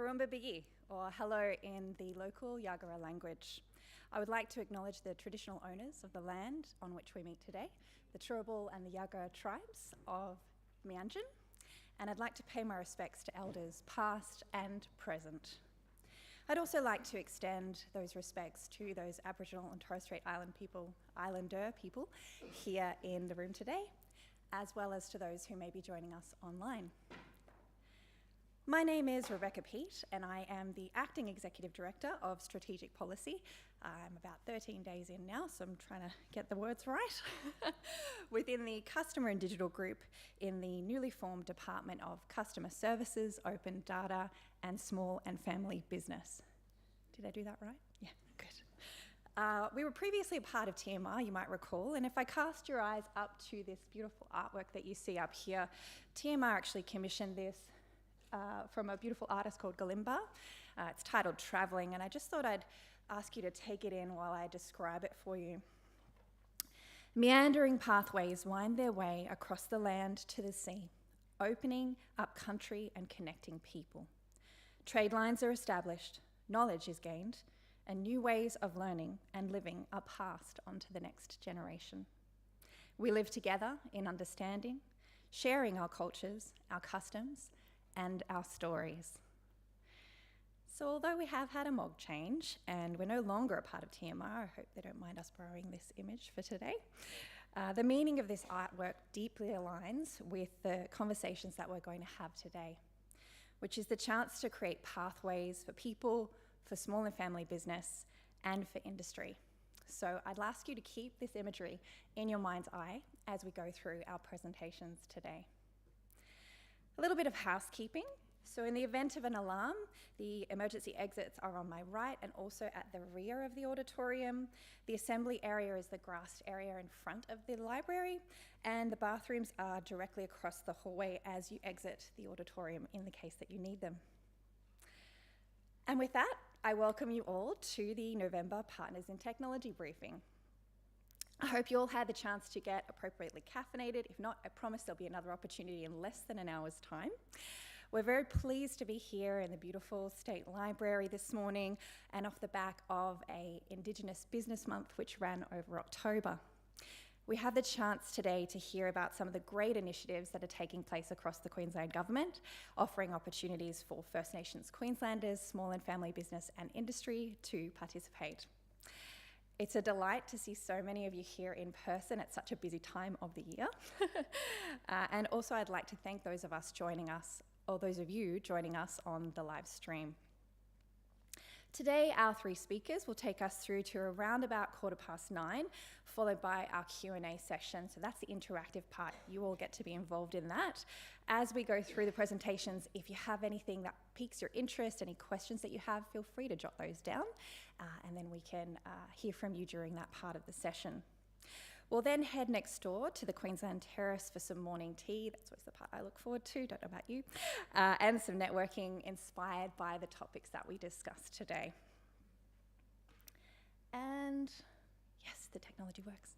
Kurumba Bigi, or hello in the local Yagara language. I would like to acknowledge the traditional owners of the land on which we meet today, the Turrbal and the Yagara tribes of Mianjin, and I'd like to pay my respects to elders past and present. I'd also like to extend those respects to those Aboriginal and Torres Strait Islander people here in the room today, as well as to those who may be joining us online. My name is Rebecca PiT, and I am the Acting Executive Director of Strategic Policy. I'm about 13 days in now, so I'm trying to get the words right. Within the Customer and Digital Group in the newly formed Department of Customer Services, Open Data and Small and Family Business. Did I do that right? Yeah, good. We were previously a part of TMR, you might recall, and if I cast your eyes up to this beautiful artwork that you see up here, TMR actually commissioned this from a beautiful artist called Galimba. It's titled Travelling, and I just thought I'd ask you to take it in while I describe it for you. Meandering pathways wind their way across the land to the sea, opening up country and connecting people. Trade lines are established, knowledge is gained, and new ways of learning and living are passed on to the next generation. We live together in understanding, sharing our cultures, our customs, and our stories. So although we have had a MOG change and we're no longer a part of TMR, I hope they don't mind us borrowing this image for today, the meaning of this artwork deeply aligns with the conversations that we're going to have today, which is the chance to create pathways for people, for small and family business, and for industry. So I'd ask you to keep this imagery in your mind's eye as we go through our presentations today. A little bit of housekeeping. So in the event of an alarm, the emergency exits are on my right and also at the rear of the auditorium. The assembly area is the grassed area in front of the library, and the bathrooms are directly across the hallway as you exit the auditorium in the case that you need them. And with that, I welcome you all to the November Partners in Technology briefing. I hope you all had the chance to get appropriately caffeinated. If not, I promise there'll be another opportunity in less than an hour's time. We're very pleased to be here in the beautiful State Library this morning and off the back of an Indigenous Business Month which ran over October. We have the chance today to hear about some of the great initiatives that are taking place across the Queensland Government, offering opportunities for First Nations Queenslanders, small and family business and industry to participate. It's a delight to see so many of you here in person at such a busy time of the year. And also I'd like to thank those of you joining us on the live stream. Today, our three speakers will take us through to around about 9:15, followed by our Q&A session. So that's the interactive part. You all get to be involved in that. As we go through the presentations, if you have anything that piques your interest, any questions that you have, feel free to jot those down, and then we can hear from you during that part of the session. We'll then head next door to the Queensland Terrace for some morning tea. That's always the part I look forward to, don't know about you. And some networking inspired by the topics that we discussed today. And yes, the technology works.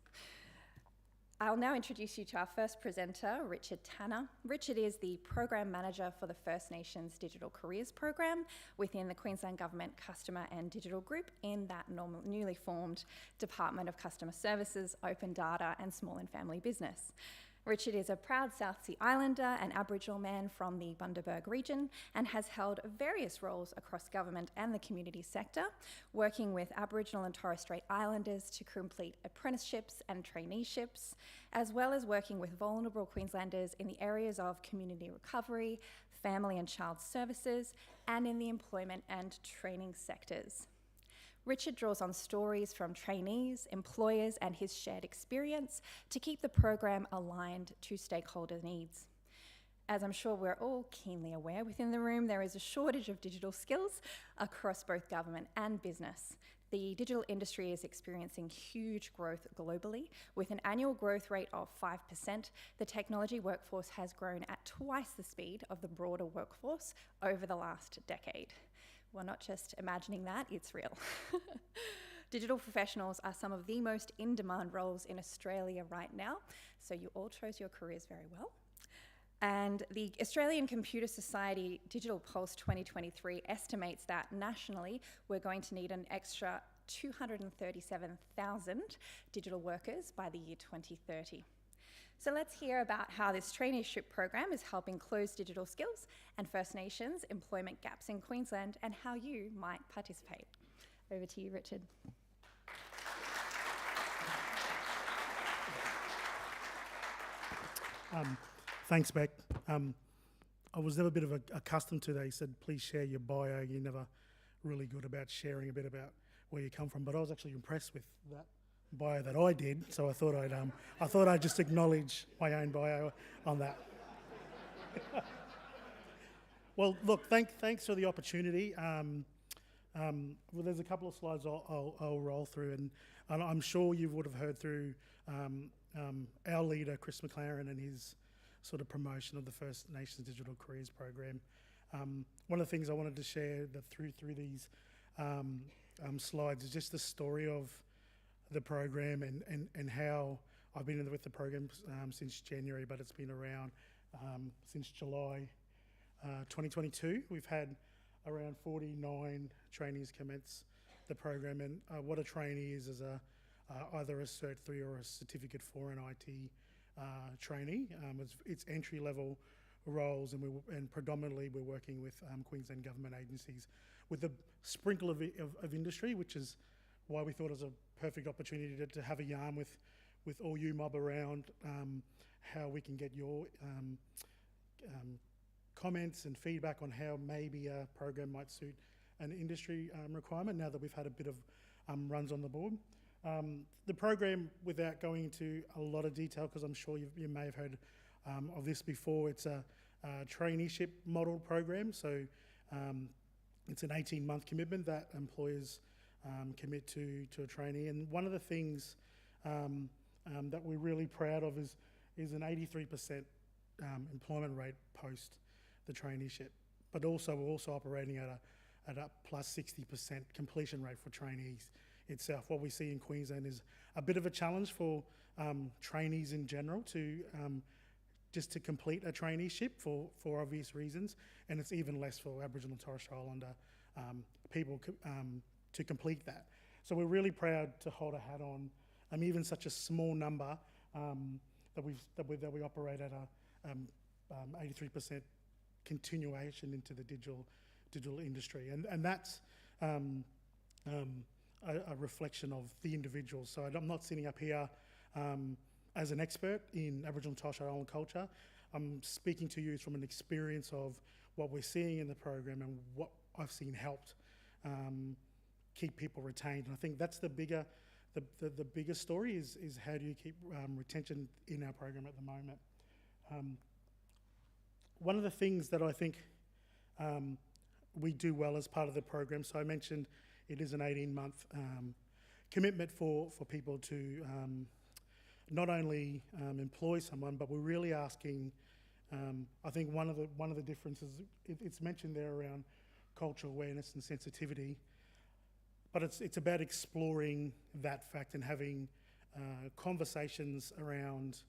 I'll now introduce you to our first presenter, Richard Tanna. Richard is the Program Manager for the First Nations Digital Careers Program within the Queensland Government Customer and Digital Group in that newly formed Department of Customer Services, Open Data and Small and Family Business. Richard is a proud South Sea Islander and Aboriginal man from the Bundaberg region and has held various roles across government and the community sector, working with Aboriginal and Torres Strait Islanders to complete apprenticeships and traineeships, as well as working with vulnerable Queenslanders in the areas of community recovery, family and child services, and in the employment and training sectors. Richard draws on stories from trainees, employers, and his shared experience to keep the program aligned to stakeholder needs. As I'm sure we're all keenly aware within the room, there is a shortage of digital skills across both government and business. The digital industry is experiencing huge growth globally. With an annual growth rate of 5%, the technology workforce has grown at twice the speed of the broader workforce over the last decade. We're not just imagining that, it's real. Digital professionals are some of the most in-demand roles in Australia right now, so you all chose your careers very well. And the Australian Computer Society Digital Pulse 2023 estimates that nationally we're going to need an extra 237,000 digital workers by the year 2030. So let's hear about how this traineeship program is helping close digital skills and First Nations employment gaps in Queensland and how you might participate. Over to you, Richard. Thanks, Beck. I was never a bit of accustomed to that. He said, please share your bio. You're never really good about sharing a bit about where you come from, but I was actually impressed with that bio that I did, so I thought I'd just acknowledge my own bio on that. Well, look, thanks for the opportunity. Well, there's a couple of slides I'll roll through, and I'm sure you would have heard through our leader, Chris McLaren, and his sort of promotion of the First Nations Digital Careers Program. One of the things I wanted to share that through these slides is just the story of the program and how I've been with the program since January, but it's been around since July 2022. We've had around 49 trainees commence the program, and what a trainee is either a Cert 3 or a Certificate 4 in IT trainee. It's entry-level roles, and predominantly we're working with Queensland Government agencies with a sprinkle of industry, which is why we thought it was a perfect opportunity to have a yarn with all you mob around how we can get your comments and feedback on how maybe a program might suit an industry requirement now that we've had a bit of runs on the board. The program, without going into a lot of detail, because I'm sure you may have heard of this before, it's a traineeship model program. So it's an 18-month commitment that employers commit to a trainee. And one of the things that we're really proud of is an 83% employment rate post the traineeship, but also we're also operating at a plus 60% completion rate for trainees itself. What we see in Queensland is a bit of a challenge for trainees in general to just to complete a traineeship for obvious reasons, and it's even less for Aboriginal and Torres Strait Islander people to complete that. So we're really proud to hold a hat on even such a small number that we operate at a 83% continuation into the digital industry, and that's a reflection of the individuals. So I'm not sitting up here as an expert in Aboriginal and Torres Strait Islander culture. I'm speaking to you from an experience of what we're seeing in the program and what I've seen helped keep people retained. And I think that's the bigger story is how do you keep retention in our program at the moment. One of the things that I think we do well as part of the program, so I mentioned it is an 18-month commitment for people to not only employ someone, but we're really asking, I think one of the differences, it's mentioned there around cultural awareness and sensitivity, but it's about exploring that fact and having conversations around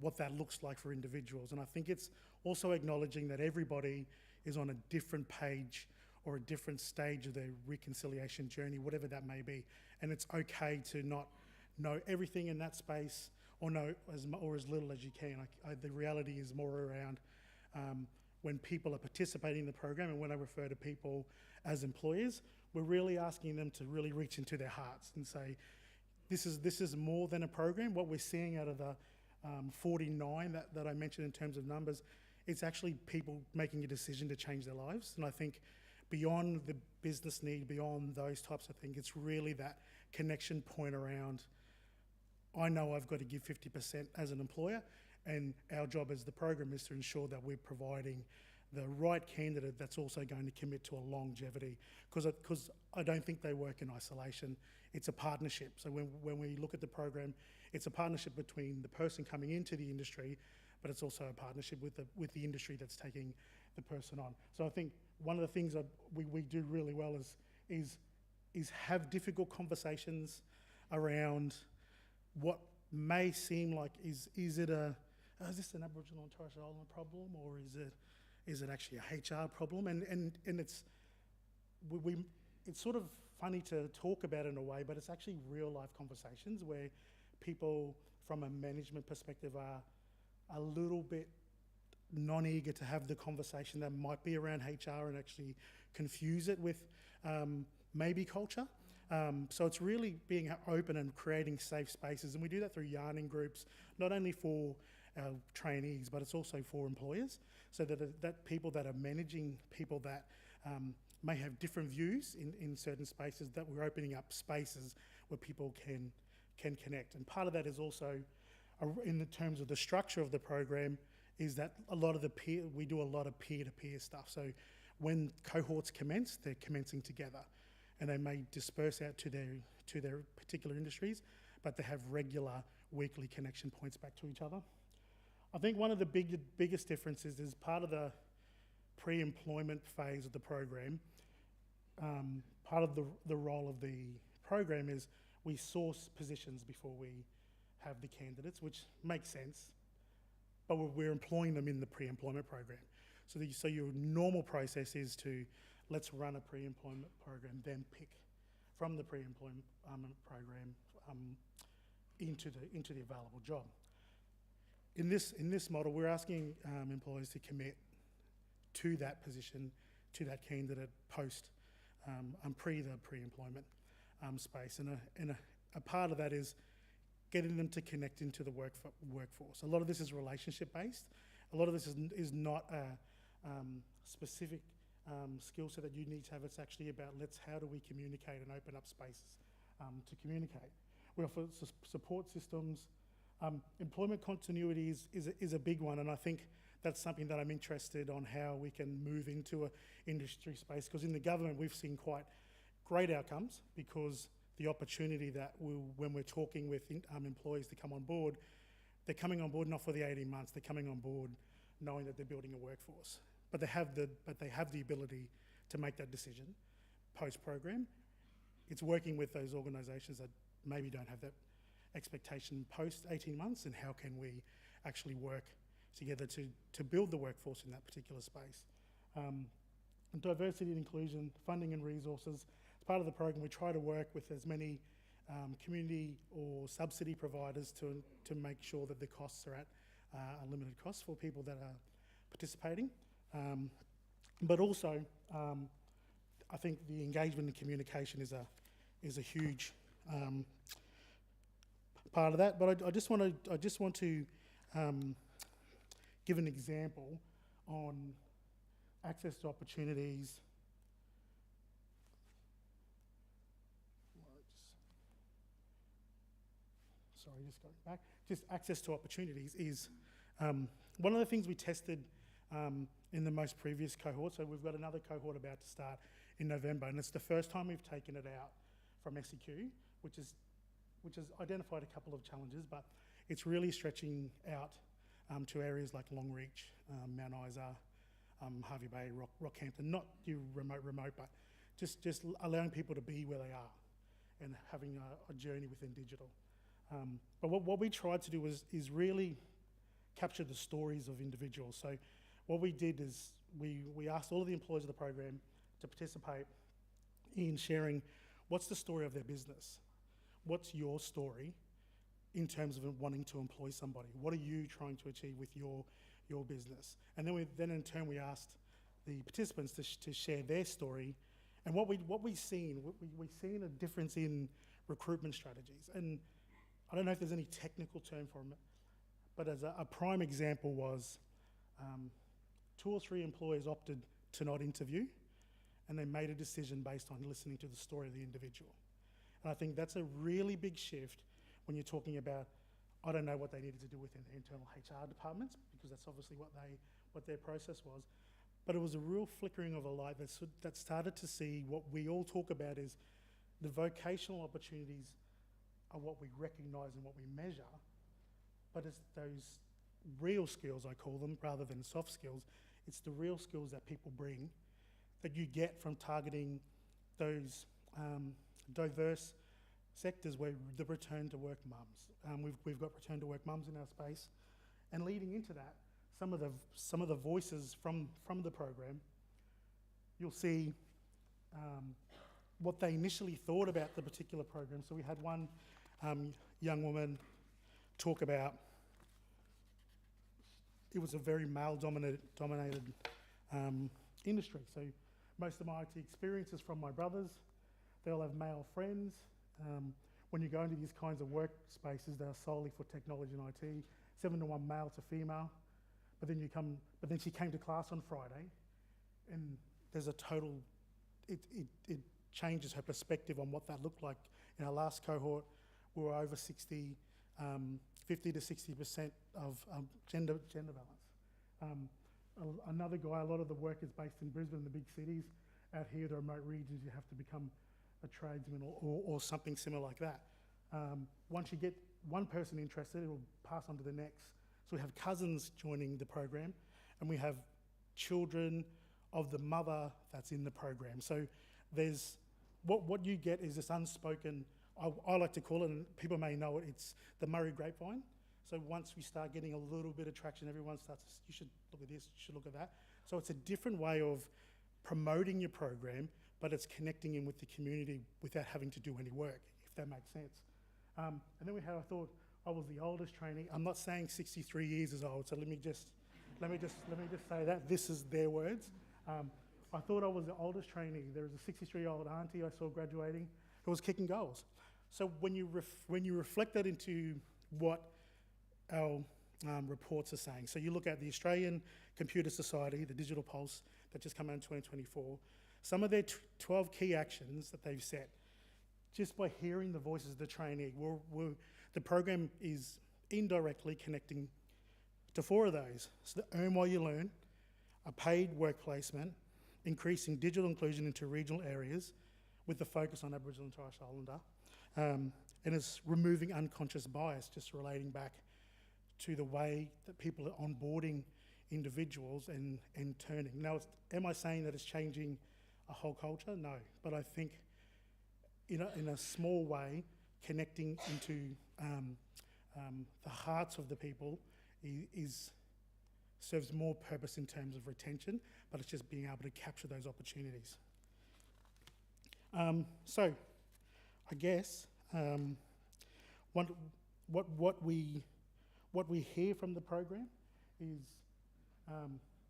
what that looks like for individuals. And I think it's also acknowledging that everybody is on a different page or a different stage of their reconciliation journey, whatever that may be. And it's okay to not know everything in that space or know as little as you can. The reality is more around when people are participating in the program, and when I refer to people as employers, we're really asking them to really reach into their hearts and say, this is more than a program. What we're seeing out of the 49 that I mentioned in terms of numbers, it's actually people making a decision to change their lives. And I think beyond the business need, beyond those types of things, it's really that connection point around, I know I've got to give 50% as an employer, and our job as the program is to ensure that we're providing the right candidate that's also going to commit to a longevity, because I don't think they work in isolation. It's a partnership. So when we look at the program, it's a partnership between the person coming into the industry, but it's also a partnership with the industry that's taking the person on. So I think one of the things that we do really well is have difficult conversations around what may seem like is it a is this an Aboriginal and Torres Strait Islander problem, or is it actually a HR problem? And it's sort of funny to talk about in a way, but it's actually real life conversations where people from a management perspective are a little bit non-eager to have the conversation that might be around HR and actually confuse it with maybe culture. So it's really being open and creating safe spaces, and we do that through yarning groups, not only for our trainees, but it's also for employers, so that people that are managing people that may have different views in certain spaces, that we're opening up spaces where people can connect. And part of that is also, in the terms of the structure of the program, is that we do a lot of peer-to-peer stuff. So when cohorts commence, they're commencing together, and they may disperse out to their particular industries, but they have regular weekly connection points back to each other. I think one of the biggest differences is part of the pre-employment phase of the program. Part of the role of the program is we source positions before we have the candidates, which makes sense, but we're employing them in the pre-employment program. So your normal process is to, let's run a pre-employment program, then pick from the pre-employment program into the available job. In this model, we're asking employers to commit to that position, to that candidate post the pre-employment space, and a part of that is getting them to connect into the workforce. A lot of this is relationship based. A lot of this is not a specific skill set that you need to have. It's actually about how do we communicate and open up spaces to communicate. We offer support systems. Employment continuity is a big one, and I think that's something that I'm interested on how we can move into an industry space, because in the government we've seen quite great outcomes, because the opportunity that when we're talking with employees to come on board, they're coming on board not for the 18 months, they're coming on board knowing that they're building a workforce. But they have the ability to make that decision post-program. It's working with those organisations that maybe don't have that expectation post 18 months, and how can we actually work together to build the workforce in that particular space. Diversity and inclusion, funding and resources. As part of the program, we try to work with as many community or subsidy providers to make sure that the costs are at a limited cost for people that are participating. But also, I think the engagement and communication is a huge part of that. But I just want to give an example on access to opportunities. Just going back. Just access to opportunities is one of the things we tested in the most previous cohort. So we've got another cohort about to start in November, and it's the first time we've taken it out from SEQ, which has identified a couple of challenges, but it's really stretching out to areas like Longreach, Mount Isa, Hervey Bay, Rockhampton, not your remote, but just allowing people to be where they are and having a journey within digital. But what we tried to do is really capture the stories of individuals. So what we did is we asked all of the employees of the program to participate in sharing what's the story of their business. What's your story in terms of wanting to employ somebody? What are you trying to achieve with your business? And then in turn we asked the participants to share their story. And what we've seen a difference in recruitment strategies. And I don't know if there's any technical term for them, but as a prime example was 2 or 3 employers opted to not interview, and they made a decision based on listening to the story of the individual. And I think that's a really big shift when you're talking about, I don't know what they needed to do within their internal HR departments, because that's obviously what their process was. But it was a real flickering of a light that started to see what we all talk about is the vocational opportunities are what we recognise and what we measure, but it's those real skills, I call them, rather than soft skills. It's the real skills that people bring that you get from targeting those diverse sectors where the return to work mums. We've got return to work mums in our space, And leading into that, some of the voices from the program, you'll see what they initially thought about the particular program. So we had one young woman talk about, it was a very male-dominated industry. So most of my IT experience is from my brothers. They all have male friends. When you go into these kinds of workspaces, they are solely for technology and IT, 7-to-1 male to female. But then she came to class on Friday, and there's a total, it changes her perspective on what that looked like. In our last cohort, we were over 50 to 60% of gender balance. Another guy, a lot of the work is based in Brisbane, the big cities. Out here, the remote regions, you have to become a tradesman or something similar like that. Once you get one person interested, it will pass on to the next. So we have cousins joining the program, and we have children of the mother that's in the program. So there's, what you get is this unspoken, I like to call it, and people may know it, it's the Murray grapevine. So once we start getting a little bit of traction, everyone starts, you should look at this, you should look at that. So it's a different way of promoting your program, but it's connecting in with the community without having to do any work, if that makes sense. And then we had, I thought I was the oldest trainee. I'm not saying 63 years is old, so let me just say that. This is their words. I thought I was the oldest trainee. There was a 63-year-old auntie I saw graduating who was kicking goals. So when you reflect that into what our reports are saying, so you look at the Australian Computer Society, the Digital Pulse that just came out in 2024, some of their 12 key actions that they've set, just by hearing the voices of the trainee, the program is indirectly connecting to 4 of those. So the Earn While You Learn, a paid work placement, increasing digital inclusion into regional areas with the focus on Aboriginal and Torres Strait Islander, and it's removing unconscious bias, just relating back to the way that people are onboarding individuals and turning. Now, am I saying that it's changing a whole culture? No, but I think in a small way, connecting into the hearts of the people serves more purpose in terms of retention, but it's just being able to capture those opportunities. So, I guess what we hear from the program is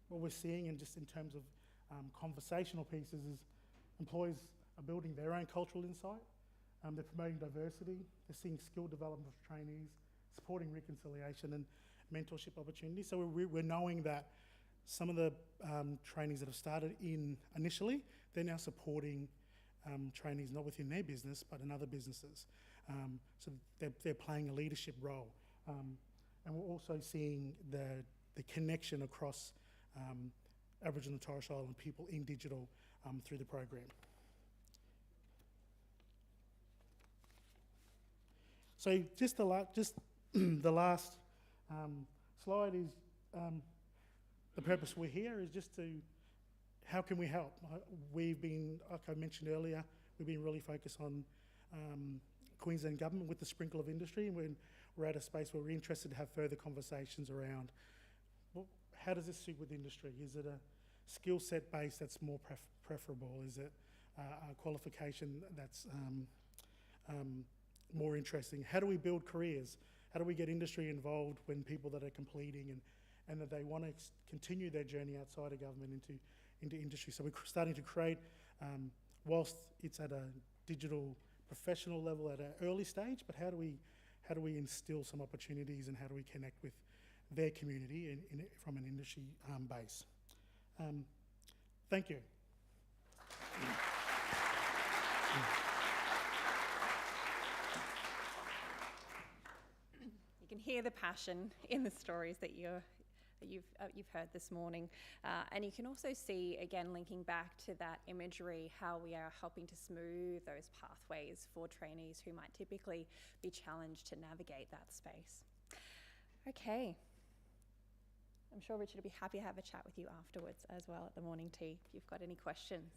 what we're seeing, and just in terms of conversational pieces, is employers are building their own cultural insight. They're promoting diversity. They're seeing skill development of trainees, supporting reconciliation and mentorship opportunities. So we're knowing that some of the trainees that have started in initially, they're now supporting trainees not within their business but in other businesses. So they're playing a leadership role. And we're also seeing the connection across Aboriginal and Torres Strait Islander people in digital through the program. So just the last slide is the purpose we're here is just to, how can we help? We've been, like I mentioned earlier, we've been really focused on Queensland Government with the sprinkle of industry, and we're at a space where we're interested to have further conversations around, well, how does this suit with industry? Is it a skill set base that's more preferable? Is it a qualification that's more interesting? How do we build careers? How do we get industry involved when people that are completing and that they want to continue their journey outside of government into industry? So we're starting to create, whilst it's at a digital professional level at an early stage, but how do we instill some opportunities, and how do we connect with their community from an industry base? Thank you. You can hear the passion in the stories that you've heard this morning, and you can also see, again, linking back to that imagery, how we are helping to smooth those pathways for trainees who might typically be challenged to navigate that space. Okay. I'm sure Richard will be happy to have a chat with you afterwards as well at the morning tea if you've got any questions.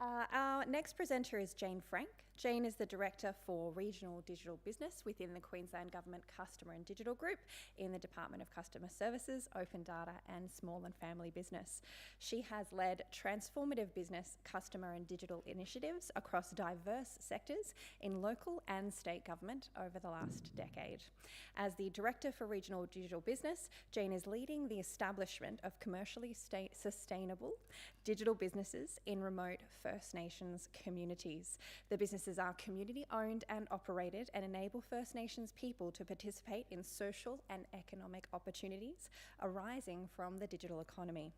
Our next presenter is Jane Frank. Jane is the Director for Regional Digital Business within the Queensland Government Customer and Digital Group in the Department of Customer Services, Open Data and Small and Family Business. She has led transformative business, customer and digital initiatives across diverse sectors in local and state government over the last decade. As the Director for Regional Digital Business, Jane is leading the establishment of commercially sustainable digital businesses in remote First Nations communities. The businesses are community owned and operated and enable First Nations people to participate in social and economic opportunities arising from the digital economy.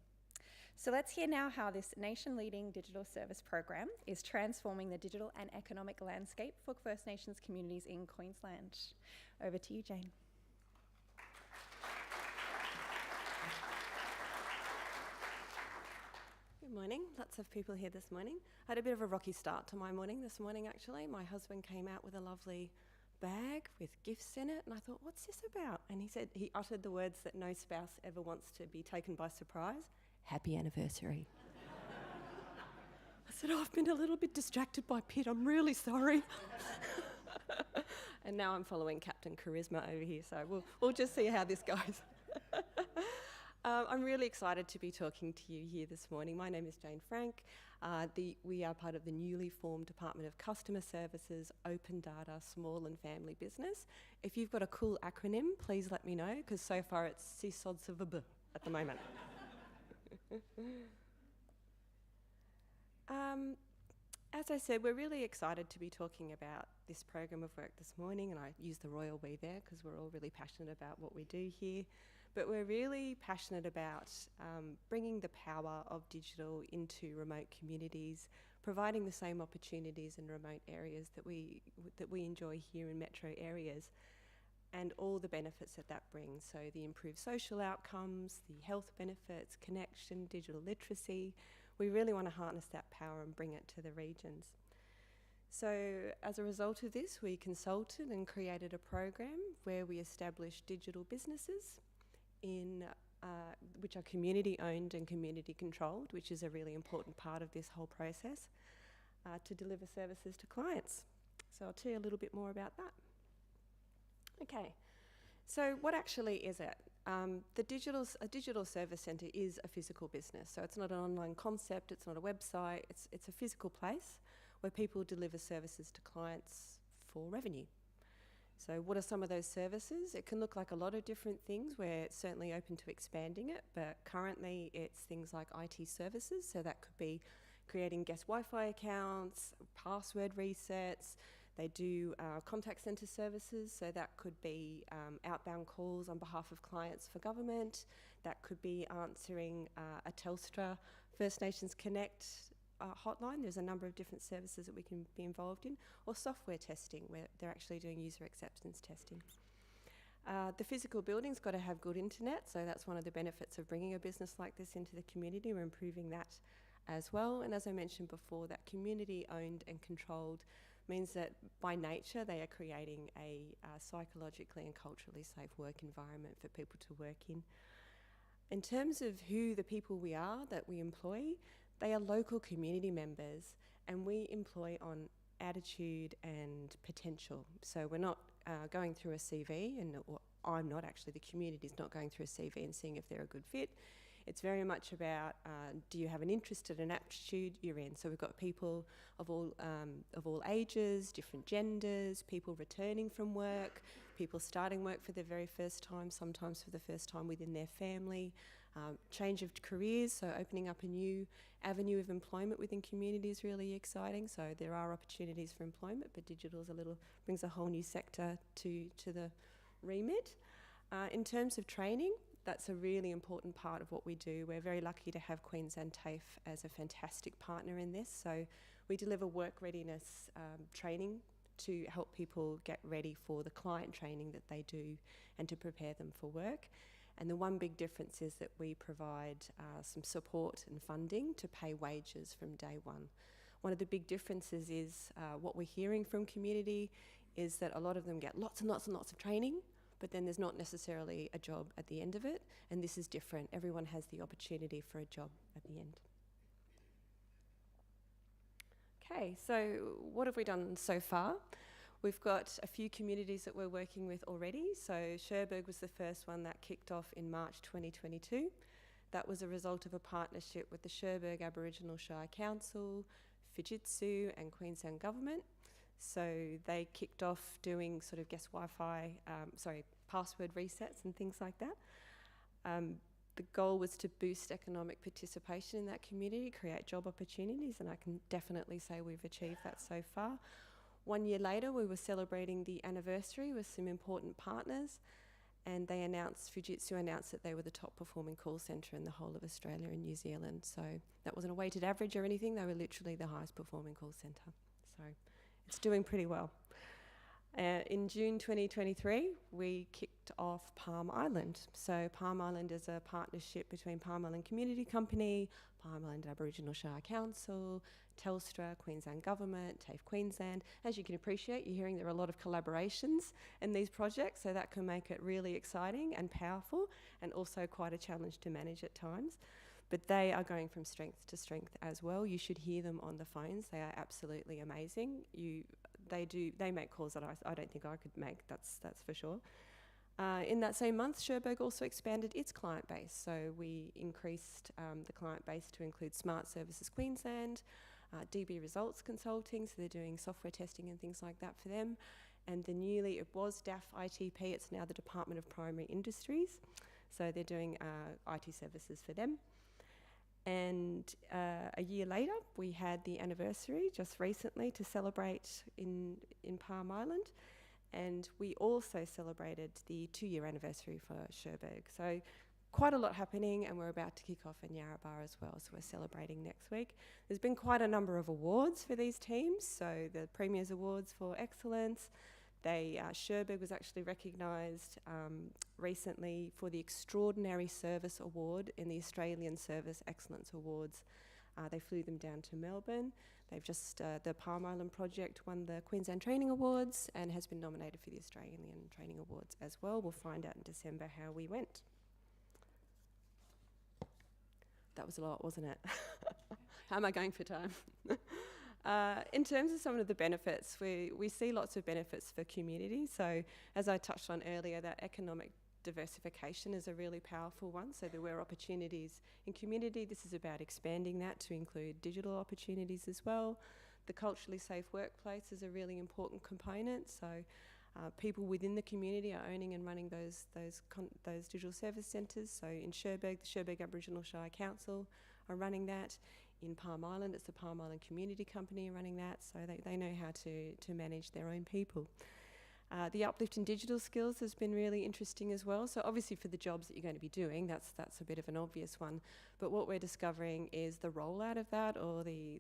So let's hear now how this nation-leading digital service program is transforming the digital and economic landscape for First Nations communities in Queensland. Over to you, Jane. Good morning. Lots of people here this morning. I had a bit of a rocky start to my morning this morning, actually. My husband came out with a lovely bag with gifts in it, and I thought, what's this about? And he uttered the words that no spouse ever wants to be taken by surprise. Happy anniversary. I said, I've been a little bit distracted by PiT. I'm really sorry. And now I'm following Captain Charisma over here, so we'll just see how this goes. I'm really excited to be talking to you here this morning. My name is Jane Frank. We are part of the newly formed Department of Customer Services, Open Data, Small and Family Business. If you've got a cool acronym, please let me know, because so far it's CSODSVB at the moment. As I said, we're really excited to be talking about this program of work this morning, and I use the royal we there because we're all really passionate about what we do here. But we're really passionate about bringing the power of digital into remote communities, providing the same opportunities in remote areas that we enjoy here in metro areas, and all the benefits that brings. So the improved social outcomes, the health benefits, connection, digital literacy. We really want to harness that power and bring it to the regions. So as a result of this, we consulted and created a program where we established digital businesses which are community owned and community controlled, which is a really important part of this whole process, to deliver services to clients. So I'll tell you a little bit more about that. Okay, so what actually is it? A digital service centre is a physical business, so it's not an online concept, it's not a website, it's a physical place where people deliver services to clients for revenue. So what are some of those services? It can look like a lot of different things. We're certainly open to expanding it, but currently it's things like IT services, so that could be creating guest Wi-Fi accounts, password resets. They do contact centre services, so that could be outbound calls on behalf of clients for government. That could be answering a Telstra First Nations Connect hotline. There's a number of different services that we can be involved in, or software testing, where they're actually doing user acceptance testing. The physical building's got to have good internet, so that's one of the benefits of bringing a business like this into the community. We're improving that as well. And as I mentioned before, that community owned and controlled means that by nature they are creating a psychologically and culturally safe work environment for people to work in. In terms of who the people we are that we employ, they are local community members, and we employ on attitude and potential. So we're not going through a CV, or I'm not actually, the community's not going through a CV and seeing if they're a good fit. It's very much about, do you have an interest and an aptitude, you're in. So we've got people of all ages, different genders, people returning from work, people starting work for the very first time, sometimes for the first time within their family, change of careers, so opening up a new avenue of employment within community is really exciting. So there are opportunities for employment, but digital brings a whole new sector to the remit. In terms of training, that's a really important part of what we do. We're very lucky to have Queensland TAFE as a fantastic partner in this. So we deliver work readiness training to help people get ready for the client training that they do and to prepare them for work. And the one big difference is that we provide some support and funding to pay wages from day one. One of the big differences is what we're hearing from community is that a lot of them get lots and lots and lots of training, but then there's not necessarily a job at the end of it, and this is different. Everyone has the opportunity for a job at the end. Okay, so what have we done so far? We've got a few communities that we're working with already. So Cherbourg was the first one that kicked off in March 2022. That was a result of a partnership with the Cherbourg Aboriginal Shire Council, Fujitsu and Queensland Government. So they kicked off doing sort of guest Wi-Fi, password resets and things like that. The goal was to boost economic participation in that community, create job opportunities, and I can definitely say we've achieved that so far. 1 year later, we were celebrating the anniversary with some important partners, and Fujitsu announced that they were the top performing call centre in the whole of Australia and New Zealand. So that wasn't a weighted average or anything, they were literally the highest performing call centre. So it's doing pretty well. In June 2023, we kicked off Palm Island. So Palm Island is a partnership between Palm Island Community Company, Palm Island Aboriginal Shire Council, Telstra, Queensland Government, TAFE Queensland. As you can appreciate, you're hearing there are a lot of collaborations in these projects, so that can make it really exciting and powerful, and also quite a challenge to manage at times. But they are going from strength to strength as well. You should hear them on the phones. They are absolutely amazing. They make calls that I don't think I could make, that's for sure. In that same month, Cherbourg also expanded its client base. So we increased the client base to include Smart Services Queensland, DB Results Consulting, so they're doing software testing and things like that for them. And it was DAF ITP, it's now the Department of Primary Industries. So they're doing IT services for them. And a year later, we had the anniversary just recently to celebrate in Palm Island. And we also celebrated the 2-year anniversary for Cherbourg. So quite a lot happening, and we're about to kick off in Yarrabah as well. So we're celebrating next week. There's been quite a number of awards for these teams. So the Premier's Awards for Excellence. Cherbourg was actually recognised recently for the Extraordinary Service Award in the Australian Service Excellence Awards. They flew them down to Melbourne. They've just, the Palm Island project won the Queensland Training Awards and has been nominated for the Australian Training Awards as well. We'll find out in December how we went. That was a lot, wasn't it? How am I going for time? In terms of some of the benefits, we see lots of benefits for communities. So as I touched on earlier, that economic diversification is a really powerful one. So there were opportunities in community. This is about expanding that to include digital opportunities as well. The culturally safe workplace is a really important component. So people within the community are owning and running those digital service centres. So in Cherbourg, the Cherbourg Aboriginal Shire Council are running that. In Palm Island, it's the Palm Island Community Company running that, so they know how to manage their own people. The uplift in digital skills has been really interesting as well. So obviously for the jobs that you're going to be doing, that's a bit of an obvious one. But what we're discovering is the rollout of that, or the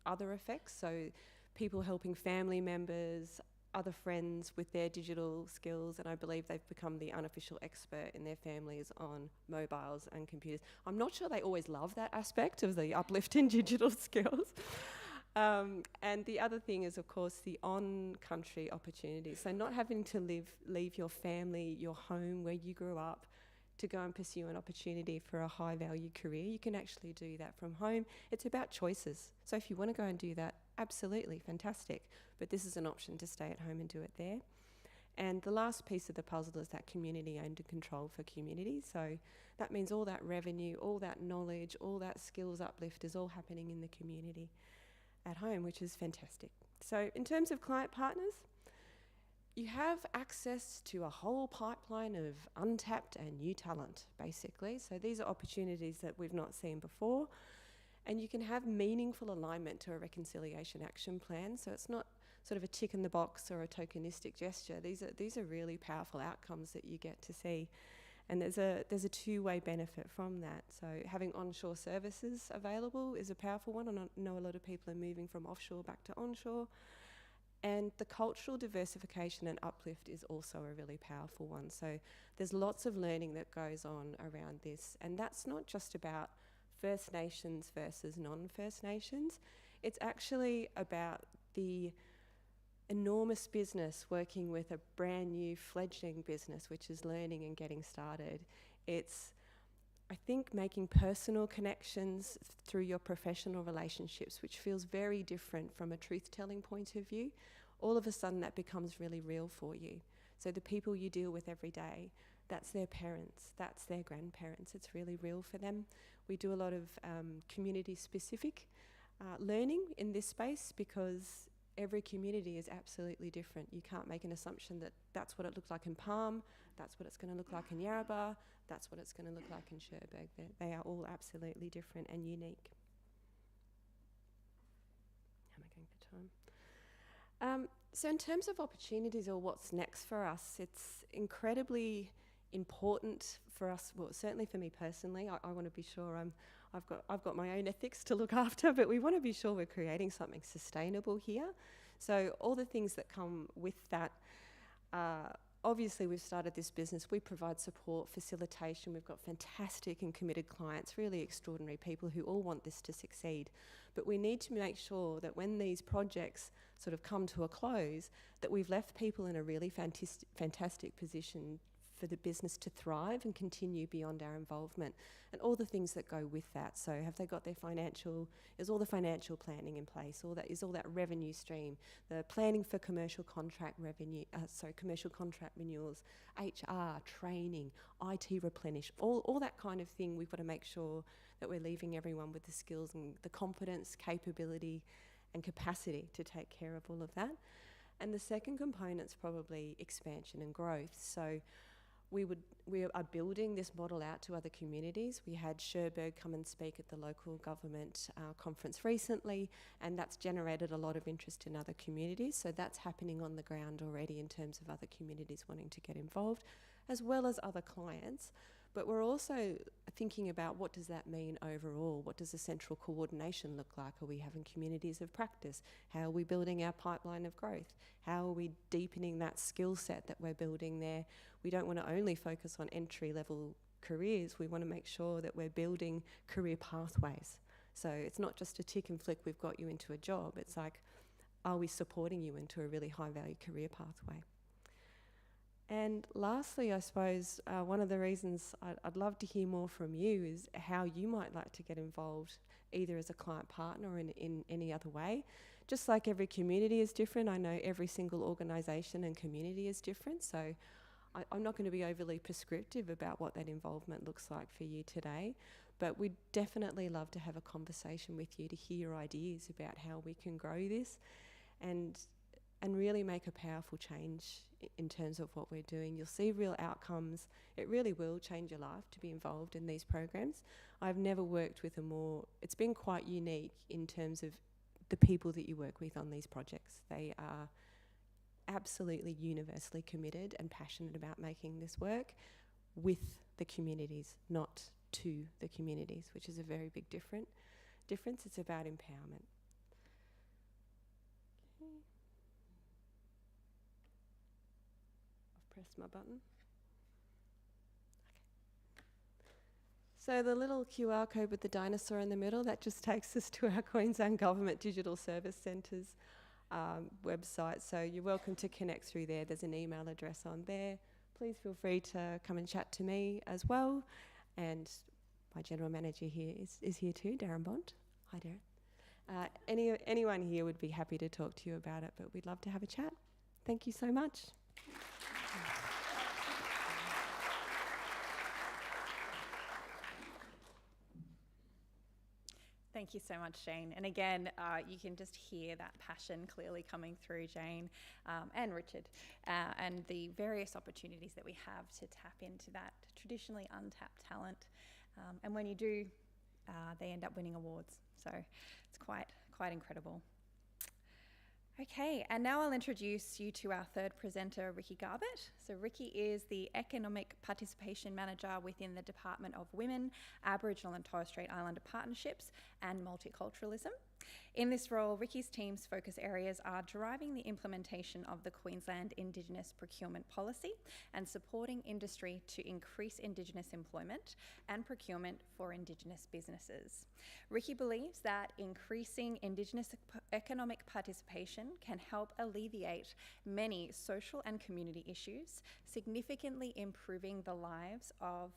other effects. So people helping family members, other friends with their digital skills, and I believe they've become the unofficial expert in their families on mobiles and computers. I'm not sure they always love that aspect of the uplift in digital skills. And the other thing is, of course, the on-country opportunities. So not having to leave your family, your home where you grew up, to go and pursue an opportunity for a high-value career. You can actually do that from home. It's about choices. So if you want to go and do that, absolutely, fantastic. But this is an option to stay at home and do it there. And the last piece of the puzzle is that community owned and controlled for community. So that means all that revenue, all that knowledge, all that skills uplift is all happening in the community at home, which is fantastic. So in terms of client partners, you have access to a whole pipeline of untapped and new talent, basically. So these are opportunities that we've not seen before. And you can have meaningful alignment to a reconciliation action plan. So it's not sort of a tick in the box or a tokenistic gesture. These are really powerful outcomes that you get to see. And there's a two-way benefit from that. So having onshore services available is a powerful one. I know a lot of people are moving from offshore back to onshore. And the cultural diversification and uplift is also a really powerful one. So there's lots of learning that goes on around this. And that's not just about First Nations versus non-First Nations. It's actually about the enormous business working with a brand new fledgling business which is learning and getting started. It's I think making personal connections through your professional relationships, which feels very different from a truth-telling point of view, all of a sudden that becomes really real for you. So the people you deal with every day, that's their parents, that's their grandparents. It's really real for them. We do a lot of community-specific learning in this space because every community is absolutely different. You can't make an assumption that that's what it looks like in Palm, that's what it's going to look like in Yarrabah, that's what it's going to look like in Cherbourg. They are all absolutely different and unique. How am I going for time? So in terms of opportunities or what's next for us, it's incredibly important for us, well, certainly for me personally. I want to be sure I've got my own ethics to look after, but we want to be sure we're creating something sustainable here. So all the things that come with that, obviously we've started this business, we provide support, facilitation, we've got fantastic and committed clients, really extraordinary people who all want this to succeed. But we need to make sure that when these projects sort of come to a close, that we've left people in a really fantastic position for the business to thrive and continue beyond our involvement, and all the things that go with that. So have they got their is all the financial planning in place, all that revenue stream, the planning for commercial contract renewals, HR, training, IT replenish, all that kind of thing. We've got to make sure that we're leaving everyone with the skills and the competence, capability and capacity to take care of all of that. And the second component's probably expansion and growth. So we are building this model out to other communities. We had Cherbourg come and speak at the local government conference recently, and that's generated a lot of interest in other communities. So that's happening on the ground already in terms of other communities wanting to get involved, as well as other clients. But we're also thinking about what does that mean overall? What does the central coordination look like? Are we having communities of practice? How are we building our pipeline of growth? How are we deepening that skill set that we're building there? We don't want to only focus on entry-level careers. We want to make sure that we're building career pathways. So it's not just a tick and flick, we've got you into a job. It's like, are we supporting you into a really high-value career pathway? And lastly, I suppose one of the reasons I'd love to hear more from you is how you might like to get involved, either as a client partner or in any other way. Just like every community is different, I know every single organisation and community is different, so I'm not going to be overly prescriptive about what that involvement looks like for you today, but we'd definitely love to have a conversation with you to hear your ideas about how we can grow this and really make a powerful change in terms of what we're doing. You'll see real outcomes. It really will change your life to be involved in these programs. I've never worked with it's been quite unique in terms of the people that you work with on these projects. They are absolutely universally committed and passionate about making this work with the communities, not to the communities, which is a very big difference. It's about empowerment. Okay. I've pressed my button. Okay. So the little QR code with the dinosaur in the middle, that just takes us to our Queensland Government Digital Service Centre's website. So you're welcome to connect through there. There's an email address on there. Please feel free to come and chat to me as well. And my general manager here is here too, Darren Bond. Hi, Darren. Anyone here would be happy to talk to you about it, but we'd love to have a chat. Thank you so much. Thank you so much, Jane. And again, you can just hear that passion clearly coming through Jane and Richard, and the various opportunities that we have to tap into that traditionally untapped talent. And when you do, they end up winning awards. So it's quite incredible. Okay, and now I'll introduce you to our third presenter, Ricky Garbutt. So Ricky is the Economic Participation Manager within the Department of Women, Aboriginal and Torres Strait Islander Partnerships and Multiculturalism. In this role, Ricky's team's focus areas are driving the implementation of the Queensland Indigenous Procurement Policy and supporting industry to increase Indigenous employment and procurement for Indigenous businesses. Ricky believes that increasing Indigenous economic participation can help alleviate many social and community issues, significantly improving the lives of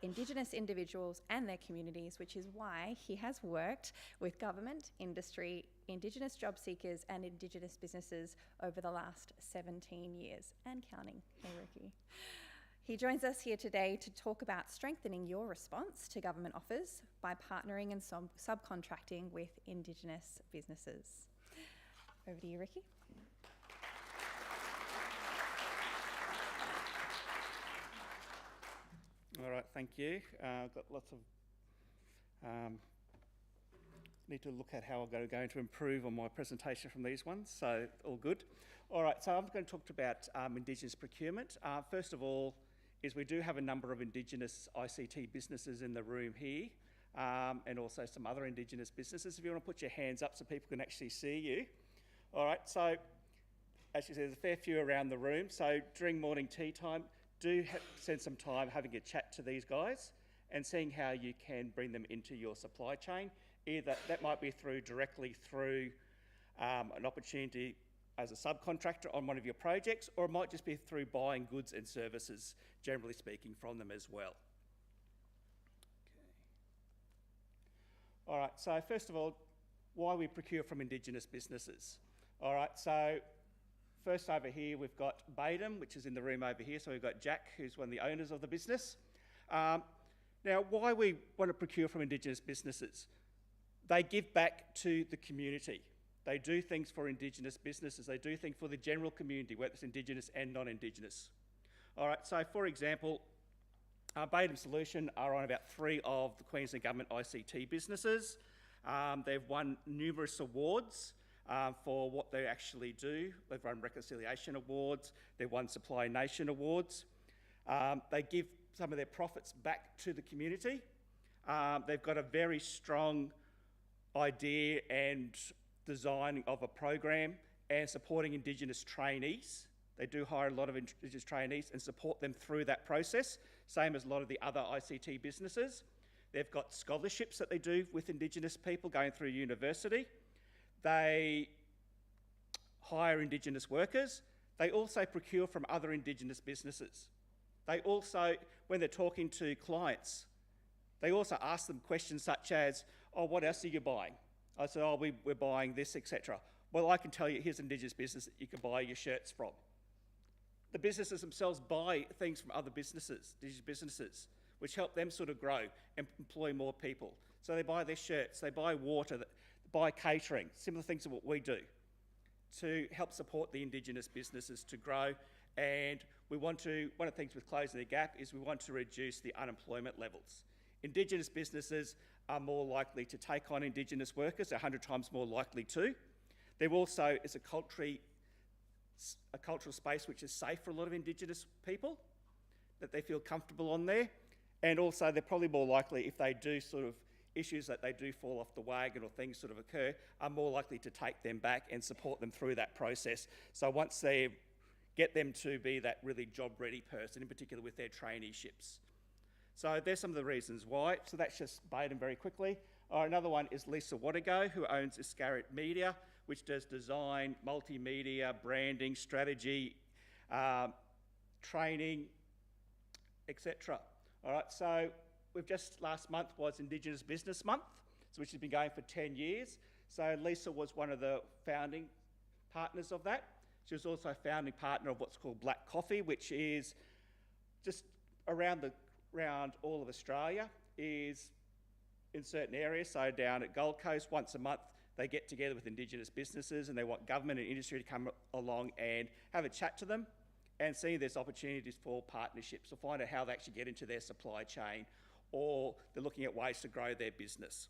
Indigenous individuals and their communities, which is why he has worked with government, industry, Indigenous job seekers and Indigenous businesses over the last 17 years and counting. Hey, Ricky. He joins us here today to talk about strengthening your response to government offers by partnering and subcontracting with Indigenous businesses. Over to you, Ricky. All right, thank you. I've got lots of... need to look at how I'm going to improve on my presentation from these ones, so all good. All right, so I'm going to talk about Indigenous procurement. First of all, is we do have a number of Indigenous ICT businesses in the room here, and also some other Indigenous businesses. If you want to put your hands up so people can actually see you. All right, so as you said, there's a fair few around the room, so during morning tea time, do spend some time having a chat to these guys and seeing how you can bring them into your supply chain. Either that might be directly through an opportunity as a subcontractor on one of your projects, or it might just be through buying goods and services, generally speaking, from them as well. Okay. All right, so first of all, why we procure from Indigenous businesses. All right, so first over here, we've got Baden, which is in the room over here. So we've got Jack, who's one of the owners of the business. Now, why we want to procure from Indigenous businesses? They give back to the community. They do things for Indigenous businesses. They do things for the general community, whether it's Indigenous and non-Indigenous. All right, so for example, Baden Solution are on about 3 of the Queensland Government ICT businesses. They've won numerous awards for what they actually do. They've won Reconciliation Awards. They've won Supply Nation Awards. They give some of their profits back to the community. They've got a very strong idea and design of a program and supporting Indigenous trainees. They do hire a lot of Indigenous trainees and support them through that process, same as a lot of the other ICT businesses. They've got scholarships that they do with Indigenous people going through university. They hire Indigenous workers. They also procure from other Indigenous businesses. They also, when they're talking to clients, they also ask them questions such as, oh, what else are you buying? I said, oh, we're buying this, etc. Well, I can tell you, here's an Indigenous business that you can buy your shirts from. The businesses themselves buy things from other businesses, Indigenous businesses, which help them sort of grow and employ more people. So they buy their shirts, they buy water, they buy catering, similar things to what we do to help support the Indigenous businesses to grow. And one of the things with Closing the Gap is we want to reduce the unemployment levels. Indigenous businesses are more likely to take on Indigenous workers, 100 times more likely to. There also is a cultural space which is safe for a lot of Indigenous people, that they feel comfortable on there. And also they're probably more likely, if they do sort of issues that they do fall off the wagon or things sort of occur, are more likely to take them back and support them through that process. So once they get them to be that really job-ready person, in particular with their traineeships. So there's some of the reasons why. So that's just Baden very quickly. Another one is Lisa Wadigo, who owns Iscariot Media, which does design, multimedia, branding, strategy, training, etc. All right, so we've just, last month was Indigenous Business Month, which has been going for 10 years. So Lisa was one of the founding partners of that. She was also a founding partner of what's called Black Coffee, which is just around all of Australia, is in certain areas. So down at Gold Coast, once a month, they get together with Indigenous businesses and they want government and industry to come along and have a chat to them and see if there's opportunities for partnerships or find out how they actually get into their supply chain, or they're looking at ways to grow their business.